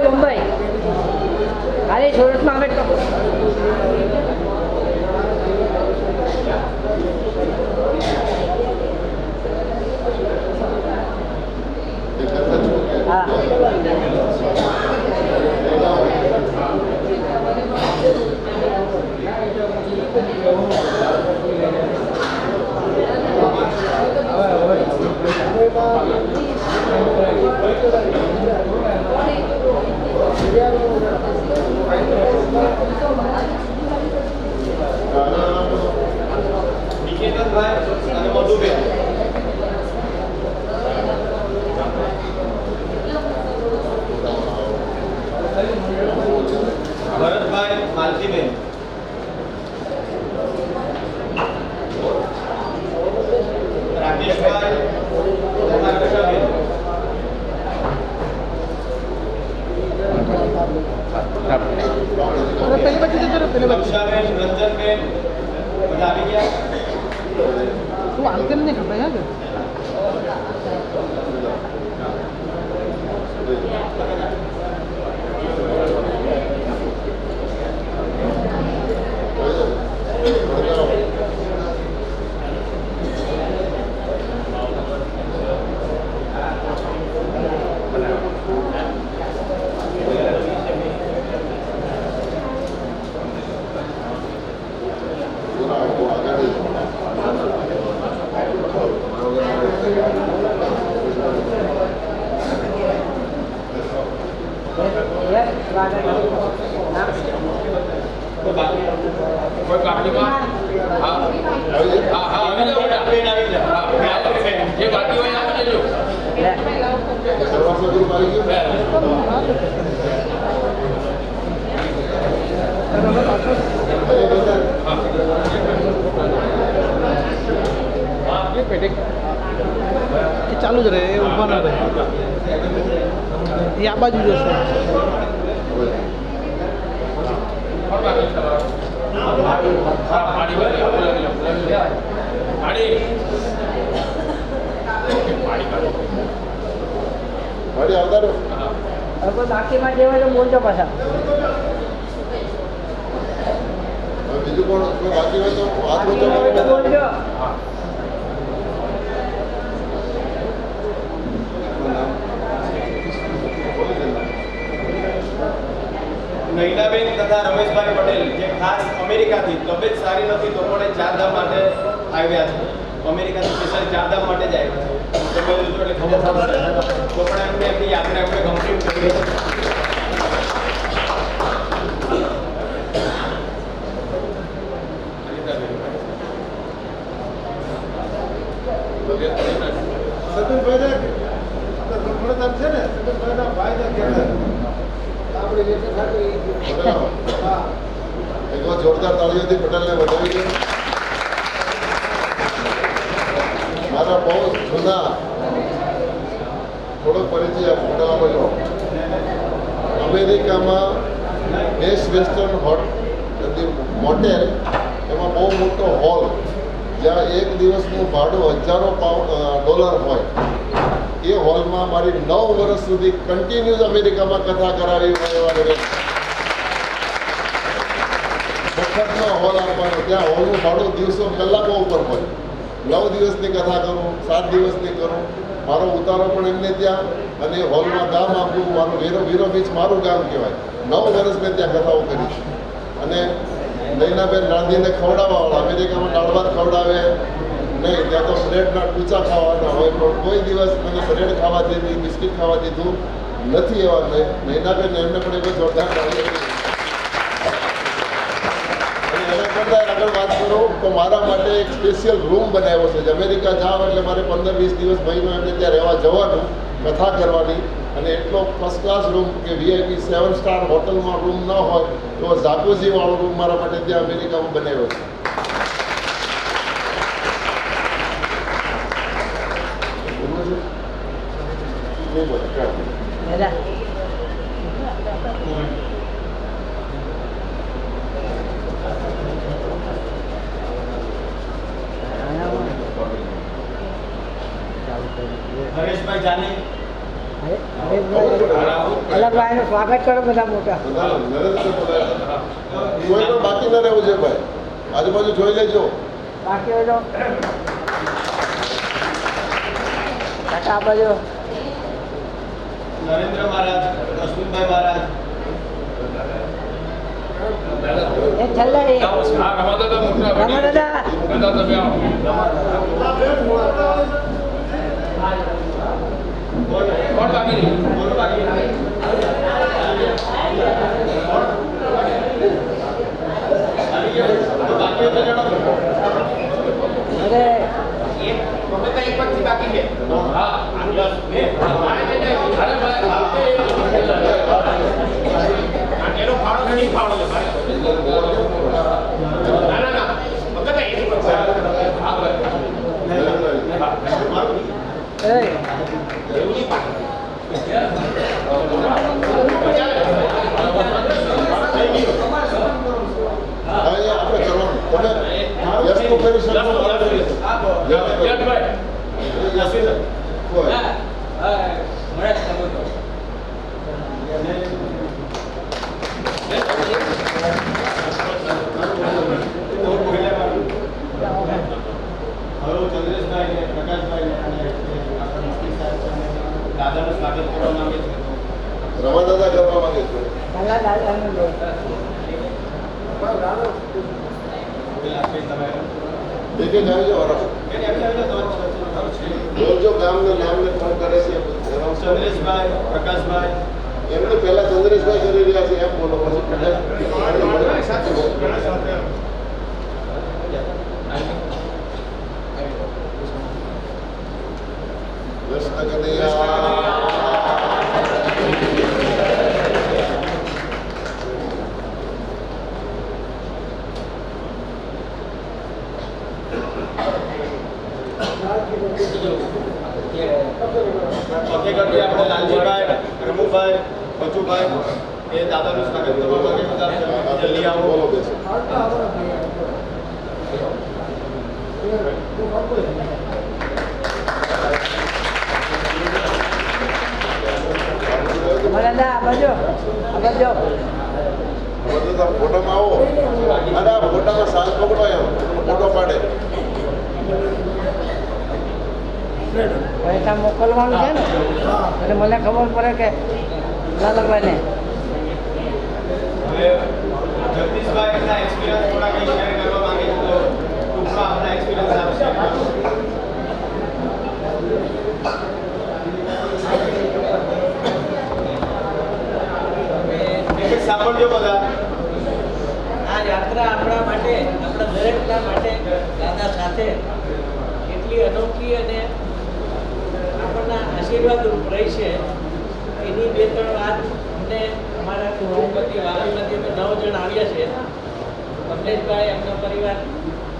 બોમ્બઈ ખાલી સુરતમાં અમે હા નિકેતનભાઈ અને મધુબેન. ભરતભાઈ, માલતીબેન. રાકેશભાઈ તથા કૃષ્ણબેન. પેલી બાજુ જતો રહો, પેલી બાજુ. કક્ષાબેન, રંજનબેન બધા આવી ગયા. તું આમ કેમ નહીં ખબર યાર કોઈ બાકીમાં? હા આવી જાઓ. બેન આવી જાઓ. જે બાકી હોય આપી દેજો. એ ચાલુ જ રહે એ ઊભા ના રહે એ આ બાજુ જશે બાકીમાં જે હોય તો બોલજો પાછા બીજું કોણ બાકી હોય તો હાથ બોલજો નૈનાબેન તથા રમેશભાઈ પટેલ જે ખાસ અમેરિકાથી તબિયત સારી નથી તો પણ એ ચારધામ માટે આવ્યા છે. અમેરિકાથી સ્પેશિયલ ચારધામ માટે જ આવ્યા છે. તમે જો એટલે ખબર પડશે તો પણ એમને એમની યાત્રા એમણે કમ્પ્લીટ કરી છે. જોરદાર તાળીઓથી પટેલને વધાવી દે. મારા બહુ જૂના થોડોક પરિચય મોટામાં જો અમેરિકામાં બેસ્ટ વેસ્ટર્ન મોટેલ એમાં બહુ મોટો હોલ જ્યાં એક દિવસનું ભાડું $1000 હોય એ હોલમાં મારી 9 વર્ષ સુધી કન્ટિન્યુઅસ અમેરિકામાં કથા કરાવી હોય એવા ઘરે વખતનો હોલ આપવાનો. ત્યાં હોલનું ભાડું દિવસો કલાકો ઉપર હોય. 9 દિવસની કથા કરું, 7 દિવસની કરું. મારો ઉતારો પણ એમને ત્યાં અને હોલમાં ગામ આપવું. મારું વીરો બીચ મારું ગામ કહેવાય. 9 વર્ષ મેં ત્યાં કથાઓ કરી છે. અને નૈનાબેન રાંધીને ખવડાવવાવાળા. અમેરિકામાં દાળ ભાત ખવડાવે નહીં, ત્યાં તો બ્રેડના ટૂચા ખાવાના હોય. પણ કોઈ દિવસ મને બ્રેડ ખાવા દીધી, બિસ્કિટ ખાવા દીધું નથી. એવા નૈનાબેન એમને પણ એક જોરદાર તાળી આપી. એના કરતાં આગળ વાત કરું તો મારા માટે એક સ્પેશિયલ રૂમ બનાવ્યો છે. અમેરિકા જાઉં એટલે મારે 15-20 દિવસ મહિનો એમને ત્યાં રહેવા જવાનું, કથા કરવાની. અને એટલો ફર્સ્ટ ક્લાસ રૂમ કે VIP 7 સ્ટાર હોટલમાં રૂમ ન હોય એવો ઝાકુઝી વાળો રૂમ મારા માટે ત્યાં અમેરિકામાં બનાવ્યો છે. દાદા હરેશભાઈ જાની, અલગ ભાઈનું સ્વાગત કરો બધા મોટા. કોઈ પણ બાકી ન રહેવું છે ભાઈ. આજુબાજુ જોઈ લેજો. બાકી હોય તો કાકા આ બાજુ નરેન્દ્ર મહારાજ, રશ્મિભાઈ મહારાજ, એ છેલ્લે રમા દાદા આપણે કરવાનું. તમે યશનું કરી શકો. ચંદ્રેશભાઈ ને પ્રકાશભાઈ અને આપણા મુસ્લિમ સાહેબ છે દાદાનું સ્વાગત કરવા માંગે છે. રમા દાદા કરવા માંગે છે. દાદાનું લો. એક જ આવી જાઓ. બોલજો ગામનું નામ ને ફોન કરે છે. ચંદ્રેશભાઈ, પ્રકાશભાઈ, એમને પહેલા ચંદ્રેશભાઈ કરી રહ્યા છે એમ બોલો. પછી કૃષ્ણ કનૈયા. ફતેગઢથી આપણે લાલજીભાઈ, પ્રમુખભાઈ, બચુભાઈ એ દાદાનું સ્વાગત કરવા માંગે બધા જલ્દી આવો. બોલો બેસો. દાદા આ બાજુ આ બાજુ ફોટોમાં આવો. અને આ ફોટામાં સાંજ પકડો એમ ફોટો પાડે. પૈસા મોકલવાનું છે ને એટલે મને ખબર પડે કે લાલકભાઈને હવે જગદીશભાઈ એમના એક્સપિરિયન્સ થોડા કંઈ શેર કરવા માંગે છે તો ટૂંકમાં આપણા એક્સપિરિયન્સ આપશે. સાંભળજો બધા. આ યાત્રા આપણા માટે, આપણા દરેકના માટે દાદા સાથે એટલી અનોખી અને આપણના આશીર્વાદ રૂપ રહી છે. એની 2-3 વાત અમને અમારા કુટુંબપતિ વાલીમાંથી અમે 9 જણ આવ્યા છે. કમલેશભાઈ એમનો પરિવાર,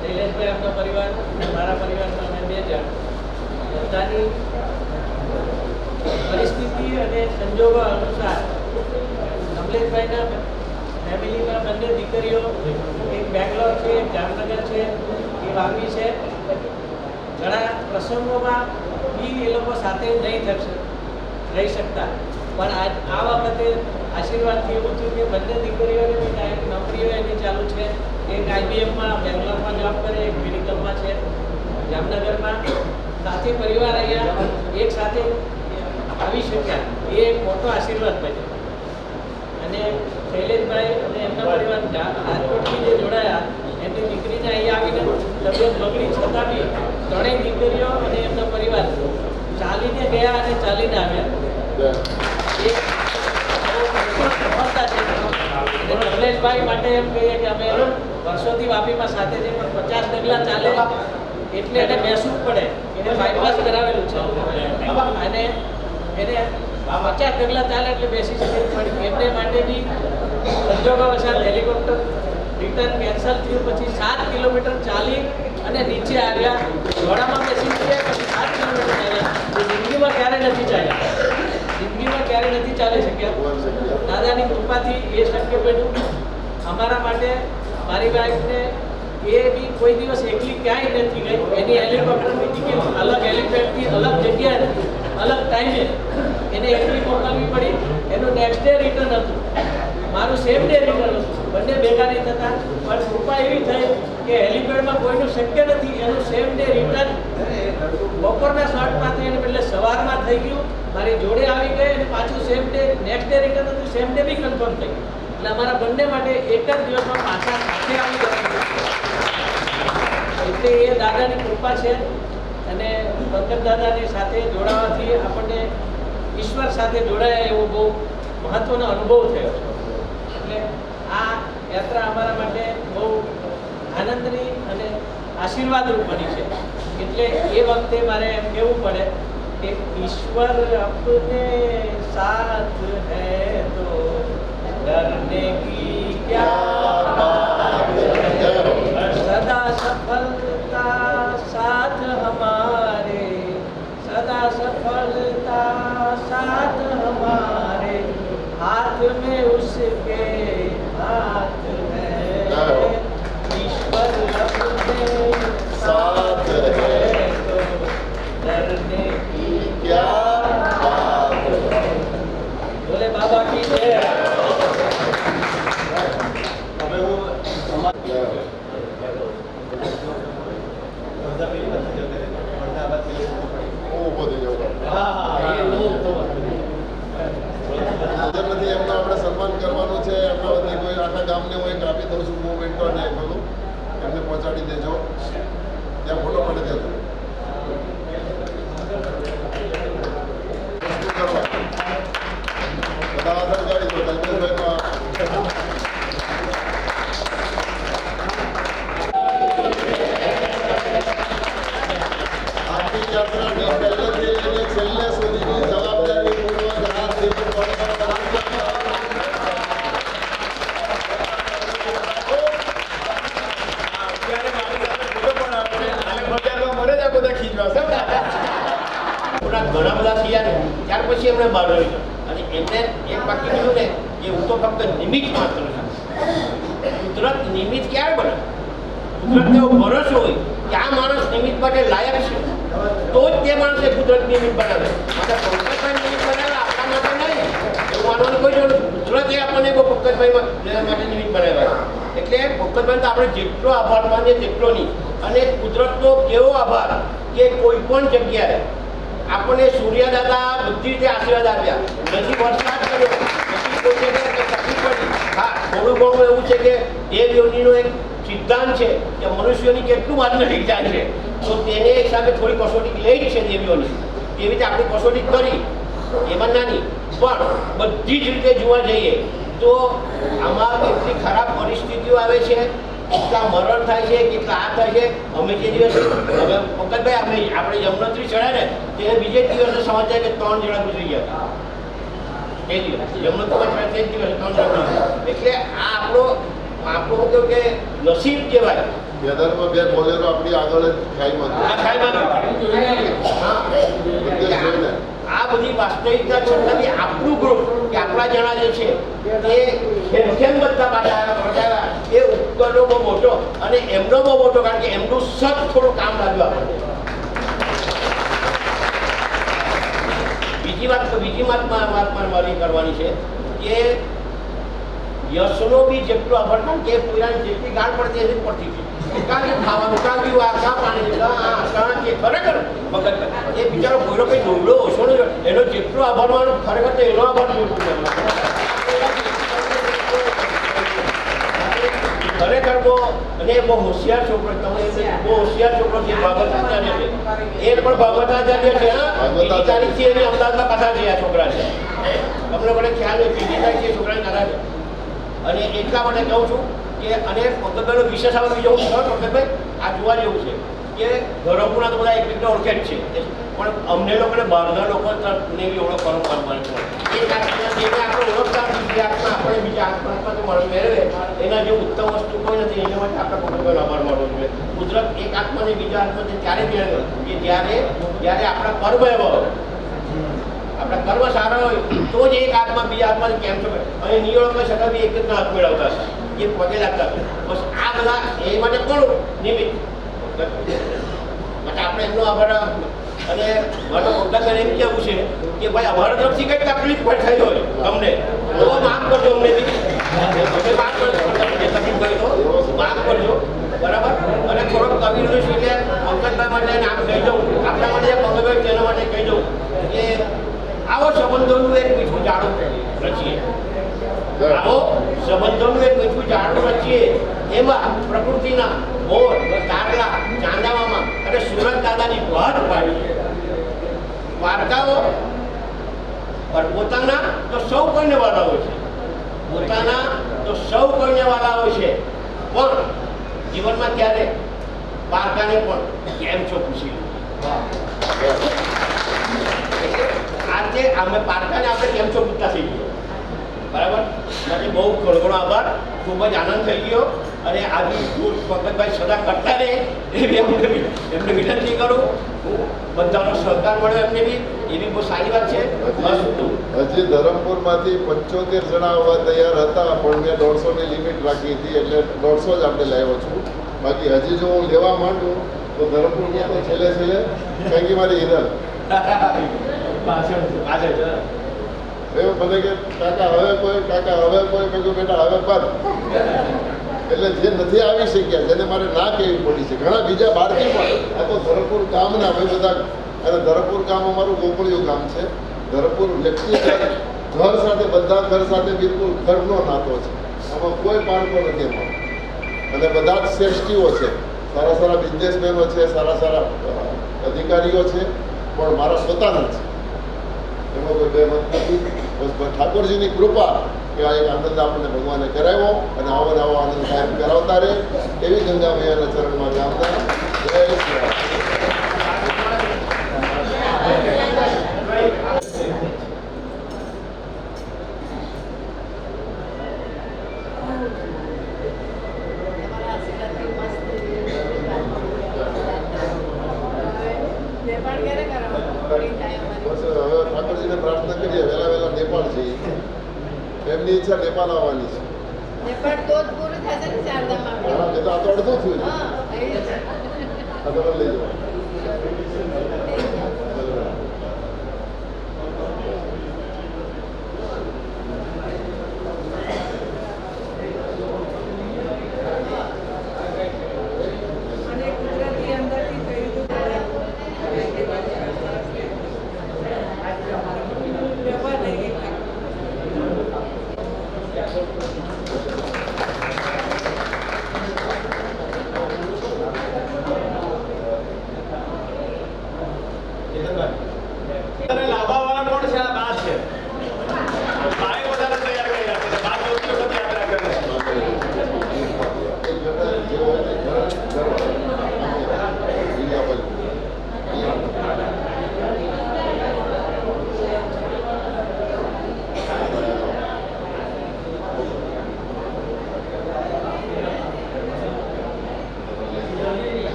શૈલેષભાઈ એમનો પરિવાર અને મારા પરિવારના અમે 2 જણ. બધાની અને સંજોગો અનુસાર કમલેશભાઈના ફેમિલીમાં બંને દીકરીઓ, એક બેંગ્લોર છે, એક જામનગર છે, એ વાવી છે. ઘણા પ્રસંગોમાં બી એ લોકો સાથે નહીં રહી શકતા, પણ આ વખતે આશીર્વાદથી એવું થયું કે બંને દીકરીઓને બી કાંઈક નોકરીઓ એની ચાલુ છે. એક IBMમાં બેંગ્લોરમાં જોબ કરે, એક મેડિકલમાં છે જામનગરમાં. સાથે પરિવાર અહીંયા એક સાથે આવી શક્યા, એ એક મોટો આશીર્વાદ બન્યો. અને શૈલેષભાઈ અને એમના પરિવાર રાજકોટથી જે જોડાયા, એમની દીકરીને અહીંયા આવીને તબિયત બગડી છતાં બી ત્રણેય દીકરીઓ અને એમનો પરિવાર ચાલીને ગયા અને ચાલીને આવ્યા. એ સફળતા છે. કમલેશભાઈ માટે એમ કહીએ કે અમે વર્ષોથી વાપીમાં સાથે છે, પણ 50 ડગલા ચાલે એટલે એને બેસવું પડે. એને બાયપાસ કરાવેલું છે અને એને 50 ડગલા ચાલે એટલે બેસી શકે, પણ એમને માટે બી સંજોગોવશાત હેલિકોપ્ટર રિટર્ન કેન્સલ થયું. પછી 7 કિલોમીટર ચાલી અને નીચે આવ્યા, ઘોડામાં બેસી ગયા, પછી 7 કિલોમીટર ચાલ્યા. તો જિંદગીમાં ક્યારે નથી ચાલી શક્યા. દાદાની કૃપાથી એ શક્ય બન્યું. અમારા માટે મારી વાઈફને એ બી કોઈ દિવસ એકલી ક્યાંય નથી ગઈ. એની હેલિકોપ્ટરની ટિકિટ અલગ, હેલિપેડથી અલગ જગ્યાએ અલગ ટાઈમે એને એકલી મોકલવી પડી. એનું નેક્સ્ટ ડે રિટર્ન હતું, મારું સેમ ડે રિટર્ન હતું. બંને ભેગા નહીં થતા, પણ કૃપા એવી થઈ કે હેલિપેડમાં કોઈનું શક્ય નથી. એનું સેમ ડે રિટર્ન બપોરના શોર્ટમાં થઈને એટલે સવારમાં થઈ ગયું. મારી જોડે આવી ગઈ અને પાછું same day next day return હતું. સેમ ડે બી કન્ફર્મ થઈ ગયું. એટલે અમારા બંને માટે એક જ દિવસમાં પાછા સાથે આવી જવાનું. એટલે એ દાદાની કૃપા છે. અને પંકજ દાદાની સાથે જોડાવાથી આપણને ઈશ્વર સાથે જોડાયા એવો બહુ મહત્વનો અનુભવ થયો. એટલે આ યાત્રા અમારા માટે બહુ આનંદની અને આશીર્વાદરૂપ બની છે. એટલે એ વખતે મારે એમ કહેવું પડે કે ઈશ્વર अपने साथ है तो डरने की क्या बात है, सदा सफलता साथ हमारे, सदा सफलता साथ हमारे, हाथ में उसके हाथ है, ईश्वर अपने साथ है तो डरने की क्या बात है. बोले बाबा की जय. એમનું આપણે સન્માન કરવાનું છે. એમના વતી કોઈ આખા ગામને હું એક આપી દઉં છું મોમેન્ટો અને બધું એમને પહોંચાડી દેજો. ત્યાં ફોટો પાડી દેજો. બધા આધાર ગાડી દો કલ્પેશભાઈનો. આખી યાત્રાની પહેલેથી લઈને છેલ્લે સુધીની જવાબદારી પૂર્વક હાથ ધીમે ઘણા બધા થયા ને ત્યાર પછી એમણે બહાર રહ્યું અને એમને એક બાકી કીધું ને કે હું તો ફક્ત નિમિત્ત માત્ર છું. કુદરત નિમિત્ત ક્યારે બને? કુદરતને એવો ભરોસો હોય કે આ માણસ નિમિત્ત માટે લાયક છે તો જ તે માણસે કુદરત નિમિત્ત બનાવે. માટે પંકજભાઈ નિમિત્ત બનાવે આપણા માટે નહીં એવું માનવાનું કોઈ જરૂર. કુદરતે આપણને પંકજભાઈ માટે નિમિત્ત બનાવ્યા. એટલે પંકજભાઈ તો આપણે જેટલો આભાર માનીએ તેટલો નહીં. અને કુદરતનો કેવો આભાર કે કોઈ પણ જગ્યાએ આપણને સૂર્યદાદા બધી રીતે આશીર્વાદ આપ્યા. નથી વરસાદ કર્યો, નથી કોઈ જગ્યાએ તકલીફ પડી. હા, થોડું ઘણું એવું છે કે દેવ યોનિનો એક સિદ્ધાંત છે કે મનુષ્યોની કેટલું માનવી જાય છે તો તેને હિસાબે થોડી કસોટી લઈ જ છે દેવીઓની. એવી રીતે આપણે કસોટી કરી એમાં નાની પણ બધી જ રીતે જોવા જઈએ તો આમાં કેટલી ખરાબ પરિસ્થિતિઓ આવે છે, કેટલા મરણ થાય છે, કેટલા આ થાય છે. અમે જે દિવસે હવે પંકજભાઈ આપણે યમનોત્રી ચડ્યા ને તેને બીજે દિવસે સમાચાર કે 3 જણા ગુજરી ગયા. એ દિવસ યમનોત્રીમાં તે દિવસે 3 જણા. એટલે આ આપણું કેવું કે નસીબ કહેવાય. કેદારમાં 2 બોલેરો આપણી આગળ જ ખાઈમાં આ બધી વાસ્તવિકતા છતાં બી આપણા જણા જે છે એ કેમ બધા પાછા એ ઉપકરણો બહુ મોટો અને એમનો બહુ મોટો, કારણ કે એમનું સત થોડું કામ લાગ્યું આપણને. બીજી વાત મારી કરવાની છે કે યશનો બી જેટલું અભરતા કે પૂરાની જેટલી ગાળ પડતી એટલી પડતી હતી. કાં ખાવાનું, કાં પીવા, કાં પાણી, કાં કે ખરેખર મગજ એ બિચારો કોઈનો કંઈ દોડલો ઓછો નહીં, એનો જેટલો આભારવાનો ખરેખર તો એનો આભાર ખરેખર અને બહુ હોશિયાર છોકરો, તમે બહુ હોશિયાર છોકરો છે. ભાગવત આચાર્ય છે, એ પણ ભાગવત આચાર્ય છે. બીજી તારીખથી એની અમદાવાદમાં કથા છે. આ છોકરા છે, તમને મને ખ્યાલ હોય, બીજી તારીખથી છોકરાની કથા છે. અને એટલા માટે કહું છું કે અને પંકજભાઈનો વિશેષ આવે બીજો હું કહું, પંકજભાઈ આ જોવા જેવું છે કે ધરમપુરના તો બધા એકબીજાને ઓળખે જ છે, પણ અમને લોકોને બહારના લોકોને બી ઓળખ કરવાનો મળે છે. એ આપણે ઓળખતા બીજા આત્મા આપણે બીજા આત્મા તો મેળવે એના જે ઉત્તમ વસ્તુ કોઈ નથી. એના માટે આપણે પંકજભાઈનો આભાર માનવો જોઈએ. કુદરત એક આત્માને બીજા આત્માને ત્યારે મેળવે કે જ્યારે આપણા કર્મ એવા હોય, આપણા કર્મ સારા હોય તો જ એક આત્મા બીજા આત્માને કેમ છે. અને નિયળો છતાં બી એક જ હાથ મેળવતા એ પગે લાગતા. બસ આ બધા એ માટે કોણ નિમિત્ત માટે આપણે એમનો આભાર. અને મારો મોટા એમ કહેવું છે કે ભાઈ અમારા તરફથી કંઈ તકલીફ પણ થઈ હોય તમને તો માફ કરજો, અમને બી માફ કરજો, તકલીફ કરી તો માફ કરજો, બરાબર. અને થોડોક કવિ રહીશ એટલે પંકજભાઈ માટે નામ કહી દઉં, આપણા માટે પંકજભાઈ તેના માટે કહી દઉં કે આવો સંબંધોનું એક મીઠું ઝાડું રચીએ, આવો સંબંધોનું એક મીઠું ઝાડું રચીએ. એમાં પ્રકૃતિના મોર, તારલા, ચાંદામામાં અને સુરત દાદાની વાત પાડી. વાર્તાઓ પોતાના તો સૌ કોઈને વાલા હોય છે, પોતાના તો સૌ કોઈને વાલા હોય છે, પણ જીવનમાં ક્યારે પારકાને પણ કેમ છો પૂછી લો. આજે અમે પારકાને આપણે કેમ છો પૂછતા થઈ ગયો, બરાબર. માટે બહુ ઘણો આભાર, ખૂબ જ આનંદ થઈ ગયો. અને આવી પંકજભાઈ સદા કરતા રહે એવી એમને વિનંતી કરું. હું બધાનો સહકાર મળ્યો એમને બી, એ બી બહુ સારી વાત છે. હજી ધરમપુરમાંથી 75 જણા આવવા તૈયાર હતા, પણ મેં 150ની લિમિટ રાખી હતી એટલે 150 જ આપણે લાવ્યો છું. બાકી હજી જો હું લેવા માંડું તો ધરમપુરમાં તો છેલ્લે કારણ કે મારી હિરલ એવું મને કે કાકા હવે કોઈ મેં કહ્યું બેટા હવે બંધ. એટલે જે નથી આવી શક્યા, જેને મારે ના કહેવી પડી છે, ઘણા બીજા બહારથી પણ. આ તો ધરમપુર ગામના ભાઈ બધા. અને ધરમપુર ગામ અમારું ગોકળિયું ગામ છે. ધરમપુર વ્યક્તિ ઘર સાથે, બધા ઘર સાથે બિલકુલ ઘરનો નાતો છે. આમાં કોઈ પાડતો નથી એમાં. અને બધા જ શ્રેષ્ઠીઓ છે, સારા સારા બિઝનેસમેનો છે, સારા સારા અધિકારીઓ છે, પણ મારા પોતાના છે. એમાં કોઈ બે મત નથી. બસ ઠાકોરજીની કૃપા કે આ એક આનંદ આપણને ભગવાને કરાવ્યો અને આવો ને આવો આનંદ કાયમ કરાવતા રહે એવી ગંગા મૈયાના ચરણમાં ગામના. જય શ્રી રામ. હવે ઠાકોરજીને પ્રાર્થના કરીએ વહેલા નેપાળ જઈએ. એમની ઈચ્છા નેપાળ આવવાની છે. નેપાળ તો જ પૂરું થશે ને ચારધામમાં. હા, એ તો આ તો અડધું થયું છે. આ તો લઈ જાઓ. લાભાવાળા કોણ છે? આ બા છે. બાએ બધાને તૈયાર કર્યા છે. બા જોતી વખતે યાદ રાખજો. જે હોય તે ઘર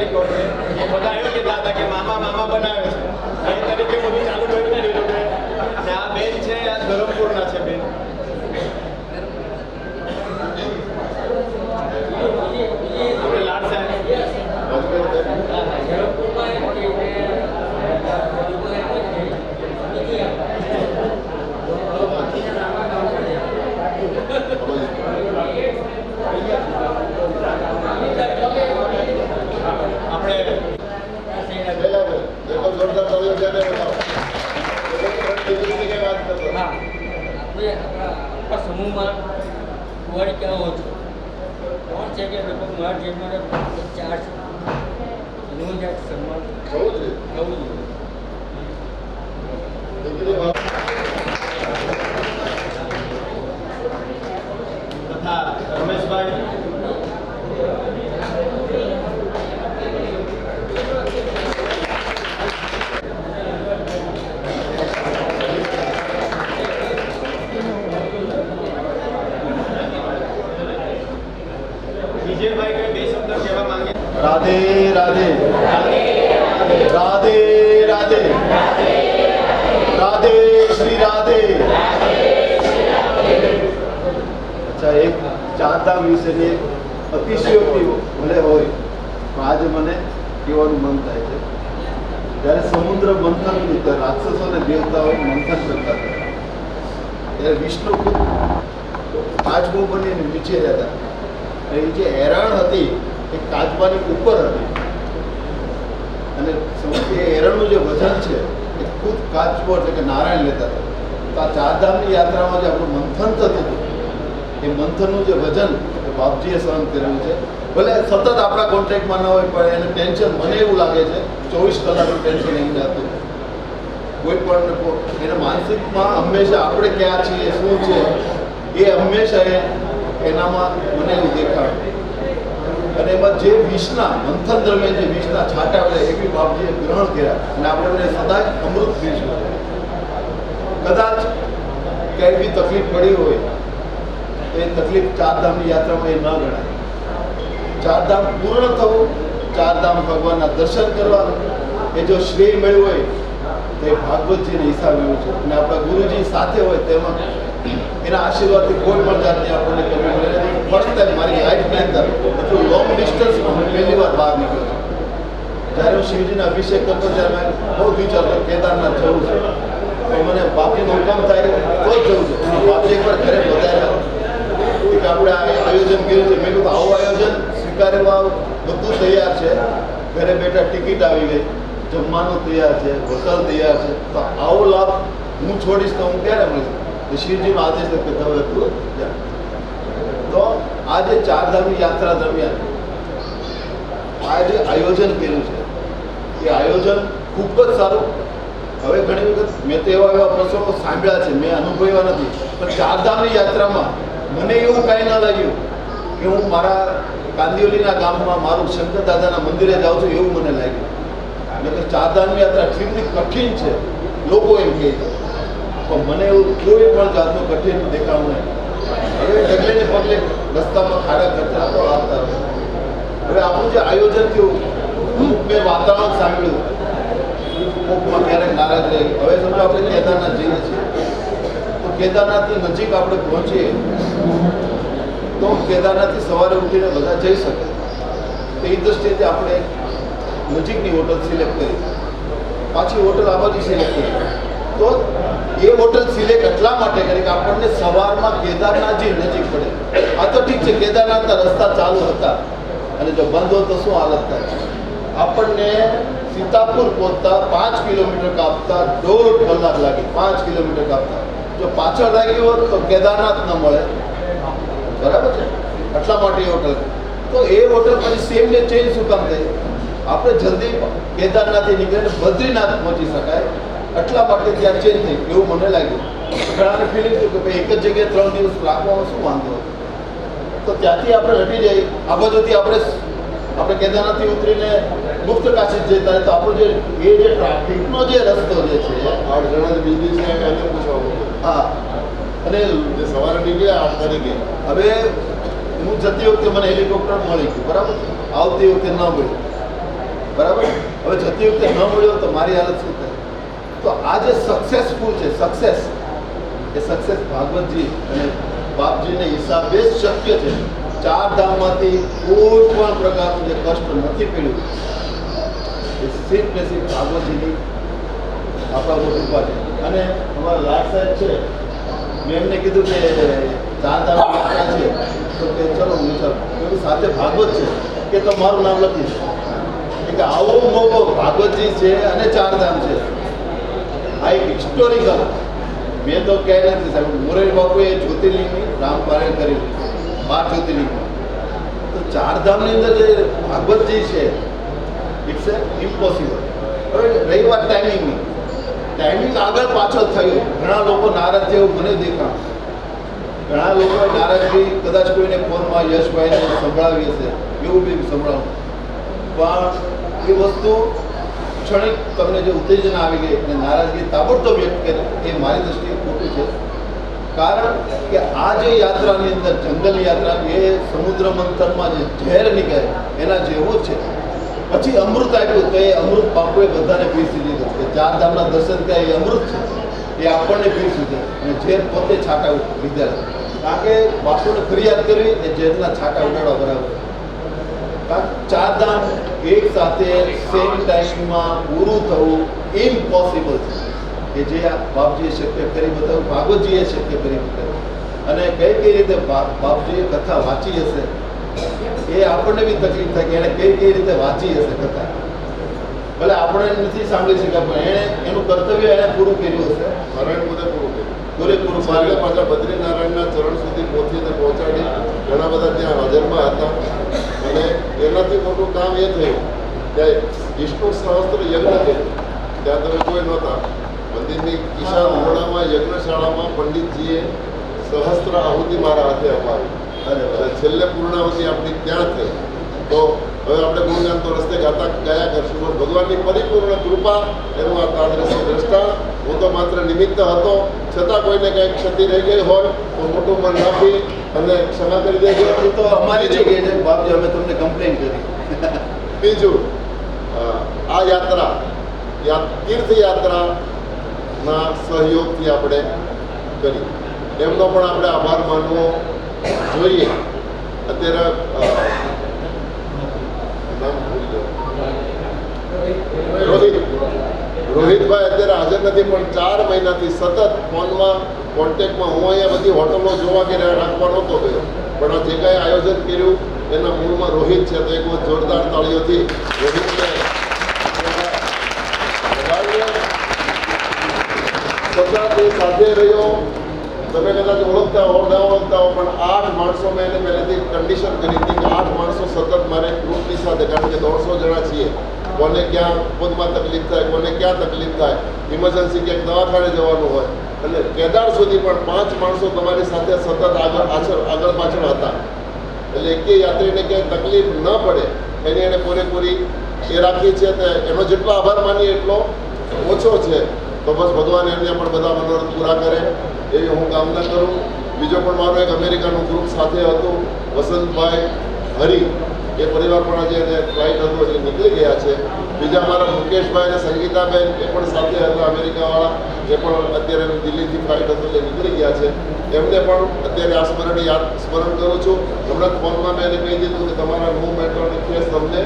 ખાલી કહું કે એ બધા એવું કહેતા હતા કે મામા મામા બનાવે છે એ તરીકે બધું ચાલુ કરી દીધું છે. અને આ બેન છે આ ધરમપુરના છે બેન. આપણે લાડ સાહેબ સમૂહમાં કુંવારી ક્યાં હો છો કોણ છે કે લગભગ મારા જેટલા 4 છે નું જાત સન્માન થવું તથા રમેશભાઈ વિજયભાઈ કોઈ બે શબ્દ કહેવા માંગે? રાધે રાધે રાધે રાધે રાધે શ્રી રાધે. અચ્છા, એક ચારધામ વિશેની અતિશયોક્તિ ભલે હોય પણ આજે મને કહેવાનું મન થાય છે. જ્યારે સમુદ્ર મંથન થયું ત્યારે રાક્ષસો અને દેવતાઓ મંથન કરતા હતા ત્યારે વિષ્ણુ ખુદ કાચબો બનીને નીચે રહેતા. એ જે હેરણ હતી એ કાચબાની ઉપર હતી અને એ હેરણનું જે વજન છે એ ખુદ કાચબો એટલે કે નારાયણ લેતા હતા. તો આ ચારધામની યાત્રામાં જે આપણું મંથન થતું હતું એ મંથનનું જે વજન એ બાપજીએ સહન કરેલું છે. ભલે સતત આપણા કોન્ટ્રાક્ટમાં ન હોય પણ એને ટેન્શન મને એવું લાગે છે 24 કલાકનું ટેન્શન એમને હતું. કોઈ પણ એને માનસિકમાં હંમેશા આપણે ક્યાં છીએ શું છે એ હંમેશા એનામાં મને એવું દેખાડે. અને એમાં જે વિષના મંથન દરમિયાન જે વિષના છાંટા આવે એ બી બાપજીએ ગ્રહણ કર્યા અને આપણે સદાય અમૃત પીશું. કદાચ કંઈ બી તકલીફ પડી હોય તો એ તકલીફ ચારધામની યાત્રામાં એ ન ગણાય. ચારધામ પૂર્ણ થવું, ચારધામ ભગવાનના દર્શન કરવા એ જો શ્રેય મળ્યું હોય તો એ ભાગવતજીને હિસાબ એવું છે. અને આપણા ગુરુજી સાથે હોય તેમાં એના આશીર્વાદથી કોઈ પણ જાતની આપણને કમી મળે નથી. ફર્સ્ટ ટાઈમ મારી લાઈફની અંદર એટલું લોંગ ડિસ્ટન્સમાં હું પહેલી વાર બહાર નીકળ્યો છું. જ્યારે હું શિવજીના અભિષેક કરતો ત્યારે મેં બહુ વિચારતો કેદારનાથ જવું છે તો મને બાપજીનો હુકમ થાય તો જ જવું છે. બાપજી એકવાર ઘરે બતાવ્યા કે આપણે આ આયોજન કર્યું છે. મેં કીધું આવું આયોજન સ્વીકારવા બધું તૈયાર છે, ઘરે બેઠા ટિકિટ આવી ગઈ, જમવાનું તૈયાર છે, હોટલ તૈયાર છે, તો આવો લાભ હું છોડીશ તો હું ક્યારે મળીશ? શિવજીનો આદેશ કે તમે તું જા. તો આ જે ચારધામની યાત્રા દરમિયાન આ જે આયોજન કર્યું છે એ આયોજન ખૂબ જ સારું. હવે ઘણી વખત મેં તો એવા પ્રસંગો સાંભળ્યા છે, મેં અનુભવ્યા નથી, પણ ચારધામની યાત્રામાં મને એવું કાંઈ ના લાગ્યું કે હું મારા કાંદિવલીના ગામમાં મારું શંકર દાદાના મંદિરે જાઉં છું એવું મને લાગ્યું. નકર ચારધામની યાત્રા એટલી બધી કઠિન છે લોકો એમ કહે છે, પણ મને એવું કોઈ પણ જાતનું કઠિન દેખાવું નહીં. હવે ડગલે ને પગલે રસ્તામાં ખાડા કરતા તો આવતા. હવે આપણું જે આયોજન થયું અમુક મેં વાતાવરણ સાંભળ્યું કોકમાં ક્યારેક નારાજ રહી. હવે સમજો આપણે કેદારનાથ જઈએ છીએ તો કેદારનાથની નજીક આપણે પહોંચીએ તો કેદારનાથથી સવારે ઉઠીને બધા જઈ શકે. તો એ દ્રષ્ટિએથી આપણે નજીકની હોટલ સિલેક્ટ કરી, પાછી હોટલ આ બાજુ સિલેક્ટ કરી. તો એ હોટલ સિલેક્ટ એટલા માટે કરી કે આપણને સવારમાં કેદારનાથજી નજીક પડે. આ તો ઠીક છે કેદારનાથના રસ્તા ચાલુ હતા અને જો બંધ હોય તો શું હાલત થાય? આપણને સીતાપુર પહોંચતા 5 કિલોમીટર કાપતા 1.5 કલાક લાગી. 5 કિલોમીટર કાપતા જો પાછળ લાગ્યું હોત તો કેદારનાથ ન મળે. બરાબર છે, એટલા માટે એ હોટલ. તો એ હોટલ પછી સેમ ડે ચેન્જ શું કામ થઈ? આપણે જલ્દી કેદારનાથથી નીકળીને બદ્રીનાથ પહોંચી શકાય એટલા માટે ત્યાં ચેન્જ થઈ એવું મને લાગ્યું. ઘણાને ફિલિંગ થયું કે ભાઈ એક જ જગ્યાએ 3 દિવસ રાખવામાં શું વાંધો? તો ત્યાંથી આપણે હટી જઈએ. આ બાજુથી આપણે કેદારનાથથી ઉતરીને મુક્ત કાશી જતા તો આપણો જે ટ્રાફિકનો જે રસ્તો જે છે 8 જણા બીજી છે એને પૂછવાનું. હા, અને જે સવારે નીકળ્યા 8 તારીખે. હવે હું જતી વખતે મને હેલિકોપ્ટર મળી ગયું, બરાબર, આવતી વખતે ન મળ્યું. બરાબર. હવે જતી વખતે ન મળ્યો તો મારી હાલત શું થાય? તો આ જે સક્સેસફુલ છે, સક્સેસ ભાગવતજી અને બાપજીને હિસાબે જ શક્ય છે. 4 ધામમાંથી કોઈ પણ પ્રકારનું જે કષ્ટ નથી પડ્યું એ સિર્ફ ને સિર્ફ ભાગવતજીની આપણા ઉપર કૃપા છે. અને અમારા લાડ સાહેબ છે, મેં એમને કીધું કે 4 ધામ યાત્રા છે તો કે ચલો હું ચાલો સાથે ભાગવત છે કે તો મારું નામ લખીશ કે આવો મોકો ભાગવતજી છે અને 4 ધામ છે. આ એક હિસ્ટોરિકલ, મેં તો ક્યાંય નથી સાહેબ. મોરારી બાપુએ જ્યોતિર્લિંગની રામપારાયણ કરેલું 12 જ્યોતિર્લિંગમાં. તો 4 ધામની અંદર જે ભાગવતજી છે ઇટ્સ ઇમ્પોસિબલ. હવે રહી વાત ટાઈમિંગની, ટાઈમિંગ આગળ પાછળ થયું. ઘણા લોકો નારાજ છે એવું મને દેખાણ. ઘણા લોકોએ નારાજગી કદાચ કોઈને ફોનમાં યશભાઈને સંભળાવી હશે, એવું બી સંભળાવું. પણ એ વસ્તુ ક્ષણિક તમને જે ઉત્તેજના આવી ગઈ અને નારાજગી તાબડતોબ વ્યક્ત કરી એ મારી દ્રષ્ટિએ ખોટું છે. કારણ કે આ જે યાત્રાની અંદર જંગલની યાત્રા એ સમુદ્ર મંથનમાં જે ઝેર નીકળે એના જેવું જ છે. પછી અમૃત આપ્યું તો એ અમૃત બાપુએ બધાને પીરસી દીધું કે 4 ધામના દર્શન કર્યા એ અમૃત છે, એ આપણને પીરસ્યું છે. અને ઝેર પોતે છાંટા લીધા, કારણ કે બાપુને ફરિયાદ કરવી એ ઝેરના છાંટા ઉડાડવા બરાબર. 4 ધામ એક સાથે સેમ ટાઈમમાં પૂરું થવું ઇમ્પોસિબલ છે. કે જે આ બાપજીએ શક્ય કરી બતાવ્યું, ભાગવતજીએ શક્ય કરી બતાવ્યું. અને કઈ રીતે બાપજીએ કથા વાંચી હશે એ આપણને બી તકલીફ થાય કે એણે કઈ રીતે વાંચી હશે કથા. ભલે આપણે નથી સાંભળી શક્યા પણ એણે એનું કર્તવ્ય એણે પૂરું કર્યું હશે. નારાયણ પોતે પૂરું કર્યું. પૂરેપૂરું માર્ગે પાછા બદ્રીનારાયણના ચરણ સુધી પહોંચાડી ઘણા બધા ત્યાં હાજરમાં હતા. અને એનાથી મોટું કામ એ થયું કે વિષ્ણુ સહસ્ત્ર યજ્ઞ થયું. ત્યાં તમે કોઈ નહોતા. મંદિરની ઈશાન ઓરડામાં યજ્ઞશાળામાં પંડિતજીએ સહસ્ત્ર આહુતિ મારા હાથે અપાવી. અને છેલ્લે પૂર્ણાહુતિ આપણી ત્યાં થઈ. તો હવે આપણે ગુણગાન તો રસ્તે ગયા કરશું, પણ ભગવાનની પરિપૂર્ણ કૃપા એનું આ તાદ્રશ્ય દ્રષ્ટા. હું તો માત્ર નિમિત્ત હતો, છતાં કોઈને કંઈક ક્ષતિ રહી ગઈ હોય તો મોટું મન રાખી અને ક્ષમા કરી દેજો. એ તો અમારી જગ્યાએ છે બાપજી, અમે તમને કમ્પ્લેન કરી. બીજું, આ યાત્રા તીર્થયાત્રાના સહયોગથી આપણે કરી, એમનો પણ આપણે આભાર માનવો જોઈએ. અત્યારે રોહિતભાઈ અત્યારે હાજર નથી, પણ 4 મહિનાથી સતત ફોનમાં કોન્ટેક્ટમાં. હું અહીંયા બધી હોટલો જોવા કે રાખવા નહોતો ગયો, પણ આ જે કાંઈ આયોજન કર્યું એના મૂળમાં રોહિત છે. તો એક વખત જોરદાર તાળીઓથી રોહિતને સતત એ સાથે રહ્યો. તમે કદાચ ઓળખતા હો ના ઓળખતા હો, પણ 8 માણસો મેં એને પહેલેથી કન્ડિશન કરી હતી કે 8 માણસો સતત મારે ગ્રુપની સાથે, કારણ કે 150 જણા છીએ. કોને ક્યાં પગમાં તકલીફ થાય, કોને ક્યાં તકલીફ થાય, ઇમરજન્સી ક્યાંક દવાખાને જવાનું હોય, અને કેદાર સુધી પણ 5 માણસો તમારી સાથે સતત આગળ પાછળ હતા. એટલે એકે યાત્રીને ક્યાંય તકલીફ ન પડે એની એને પૂરેપૂરી એ રાખી છે. તો એનો જેટલો આભાર માનીએ એટલો ઓછો છે. તો બસ ભગવાન એમને પણ બધા મનોરથ પૂરા કરે એવી હું કામના કરું. બીજો પણ મારો એક અમેરિકાનું ગ્રુપ સાથે હતું, વસંતભાઈ હરી, એ પરિવાર પણ આજે ફ્લાઇટ હતો એ નીકળી ગયા છે. બીજા મારા મુકેશભાઈ અને સંગીતાબેન એ પણ સાથે હતા અમેરિકાવાળા, એ પણ અત્યારે દિલ્હીથી ફ્લાઇટ હતું એ નીકળી ગયા છે. એમને પણ અત્યારે આ સ્મરણ કરું છું. હમણાં ફોનમાં મેં એને કહી દીધું કે તમારા રૂમ મેટ્રોની કેસ તમને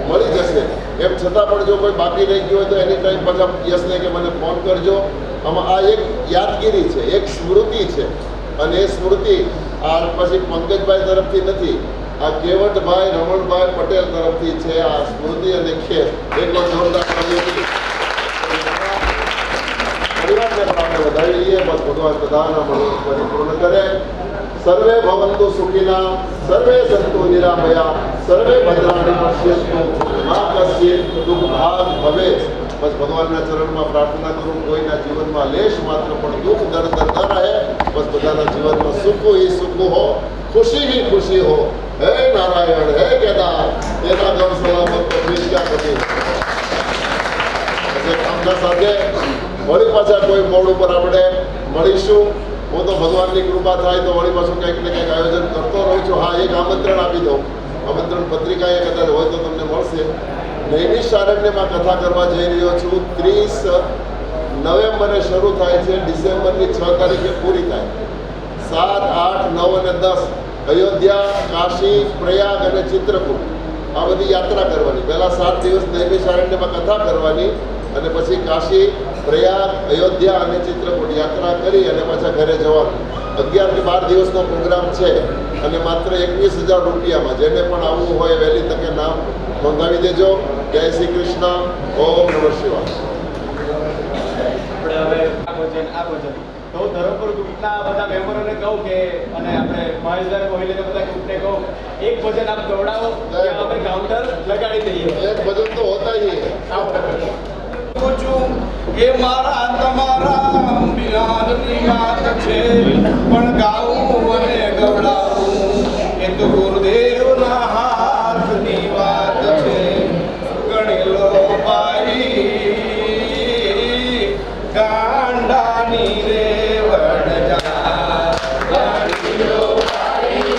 મળી જશે. એમ છતાં પણ જો કોઈ બાકી રહી ગયું હોય તો એની ટાઈમ પાછા યસને કે મને ફોન કરજો. આમાં આ એક યાદગીરી છે, એક સ્મૃતિ છે. અને એ સ્મૃતિ આ પછી પંકજભાઈ તરફથી નથી, આ કેવટભાઈ રમણભાઈ પટેલ તરફથી છે. આ સ્મૃતિ અને ખેસ એટલો જોરદાર પરિવારને પણ આપણે વધાવી લઈએ. બસ ભગવાન બધાના મનોરથ પરિપૂર્ણ કરે. સર્વે ભવંતુ સુખિના, સર્વે સંતુ નિરામયા, સર્વે ભદ્રાણી પશ્યંતુ, મા કસ્યિત દુઃખભાગ ભવેત. બસ ભગવાનના ચરણમાં પ્રાર્થના કરું, કોઈના જીવનમાં લેશ માત્ર પણ દુઃખ દર્દ ન રહે. બસ બધાના જીવનમાં સુખ હી સુખ હો, ખુશી હી ખુશી હો. હે નારાયણ, હે કેદાર, તેના ગમ સલામત તો ફીર ક્યાં કરી. કામના સાથે વળી પાછા કોઈ મોડ ઉપર આપણે મળીશું. હું તો ભગવાનની કૃપા થાય તો વળી પાછું કંઈક ને કંઈક આયોજન કરતો રહું છું. હા, એક આમંત્રણ આપી દઉં. આમંત્રણ પત્રિકા એ કદાચ હોય તો તમને મળશે. નૈમિષારણ્યમાં કથા કરવા જઈ રહ્યો છું. 30 નવેમ્બરે શરૂ થાય છે, ડિસેમ્બરની 6 તારીખે પૂરી થાય. 7, 8, 9 અને 10 અયોધ્યા, કાશી, પ્રયાગ અને ચિત્રકૂટ આ બધી યાત્રા કરવાની. પહેલા 7 દિવસ નૈમિષારણ્યમાં કથા કરવાની અને પછી કાશી, પ્રયાગ, અયોધ્યા અને ચિત્રકૂટ યાત્રા કરી અને પાછા ઘરે જવાનું. 11 થી 12 દિવસનો પ્રોગ્રામ છે અને માત્ર 21,000 રૂપિયામાં. જેને પણ આવવું હોય વહેલી તકે નામ નોંધાવી દેજો. જય શ્રી કૃષ્ણ. ઓમ નમઃ શિવાય. આપણે હવે આ ભજન તો ધરમપુર ગ્રુપના બધા મેમ્બરોને કહું કે અને આપણે મહેશભાઈ કોહલીને બધા ગ્રુપને કહું એક ભજન આપ ગવડાવો કે અમે કાઉન્ટર લગાડી દઈએ. એક ભજન તો હોતા ही है. એ મારા તમારા બિરાદની વાત છે, પણ ગાવું અને ગવડાવું એ તો ગુરુદેવના હાથની વાત છે. ગણેલો ભાઈ ગાંડાની રે વડજા, ગણેલો ભાઈ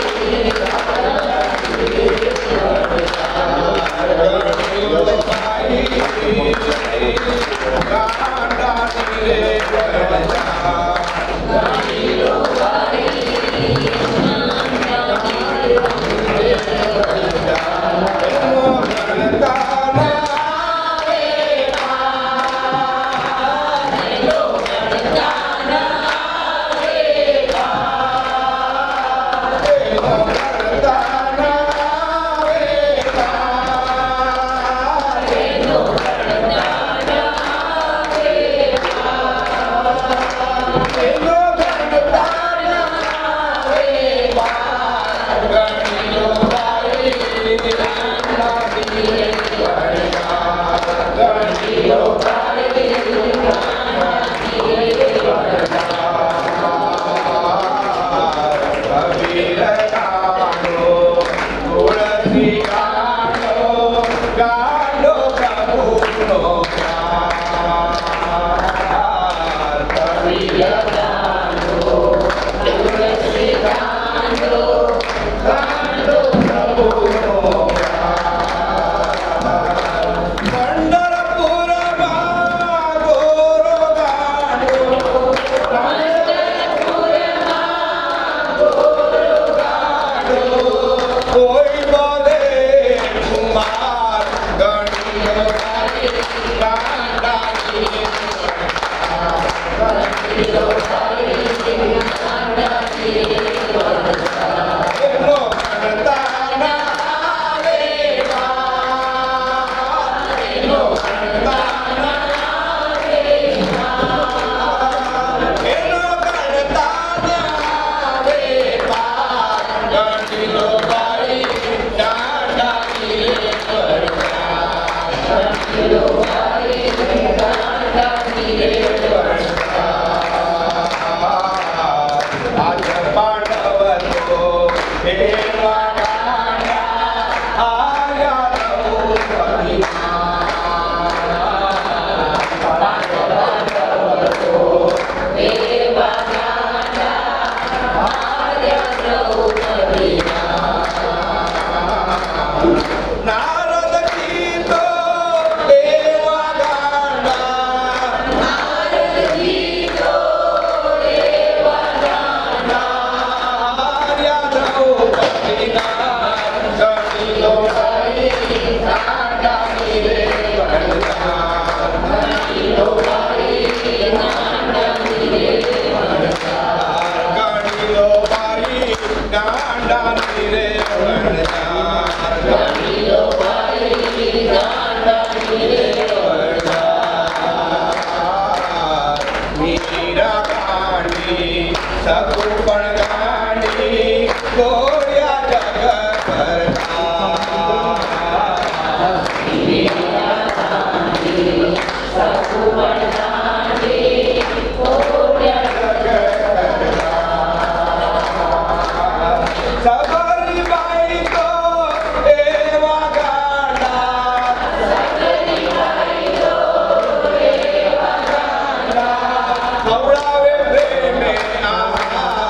ખવડાવે પ્રેમે આ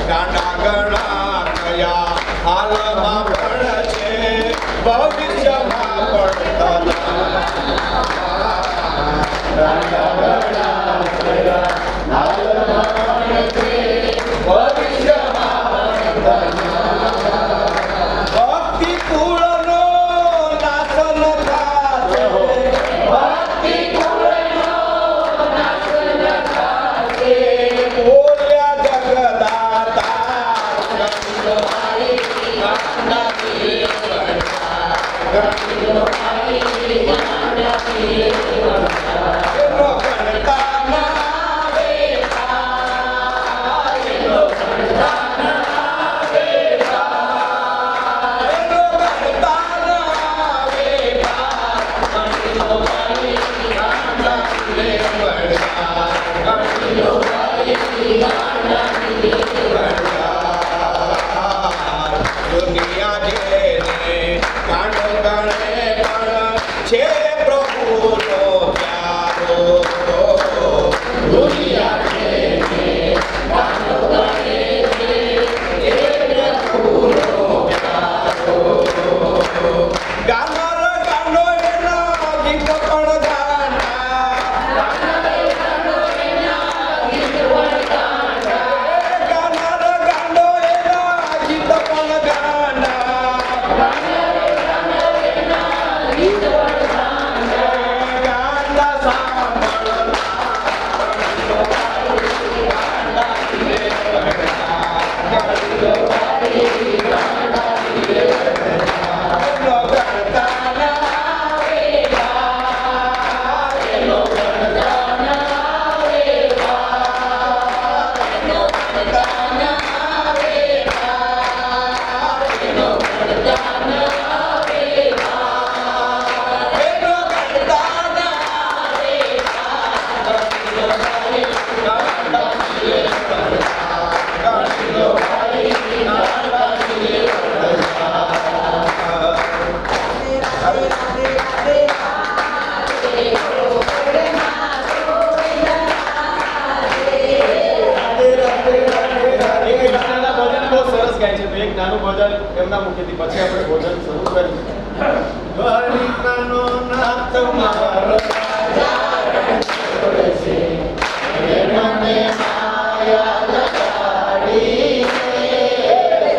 ગાંડા ગણા કયા હાલમાં પણ છે ભવિષ્યમાં પણ ભક્તિ કુળનો નાશ ન થાશે. ભક્તિ કુળનો નાશ ન થાશે. બોલ્યા જગદાતા દુનિયા જેને કાંડો ગણે પણ છે પ્રભુનો પ્યારો. દુનિયા જેને કાંડો ગણે છે પ્રભુનો પ્યારો. ગાનાર ગાંડો એના ગીત પણ ગાના. એક નાનું ભજન એમના મુખેથી પછી આપણે ભોજન શરૂ કરીશું. દ્વારિકાનો નાથ મારો મને માયા લગાડી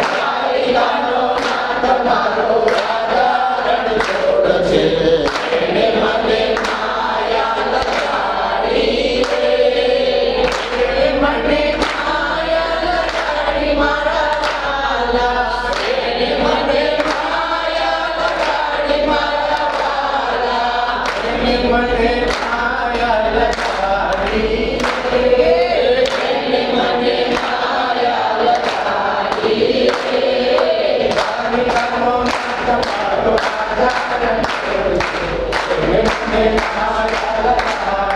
દ્વારિકાનો નાથ મારો રાધારણ છોડ છે. એને મને માયા લગાડી મને માયા લગાડી મારા Thank you.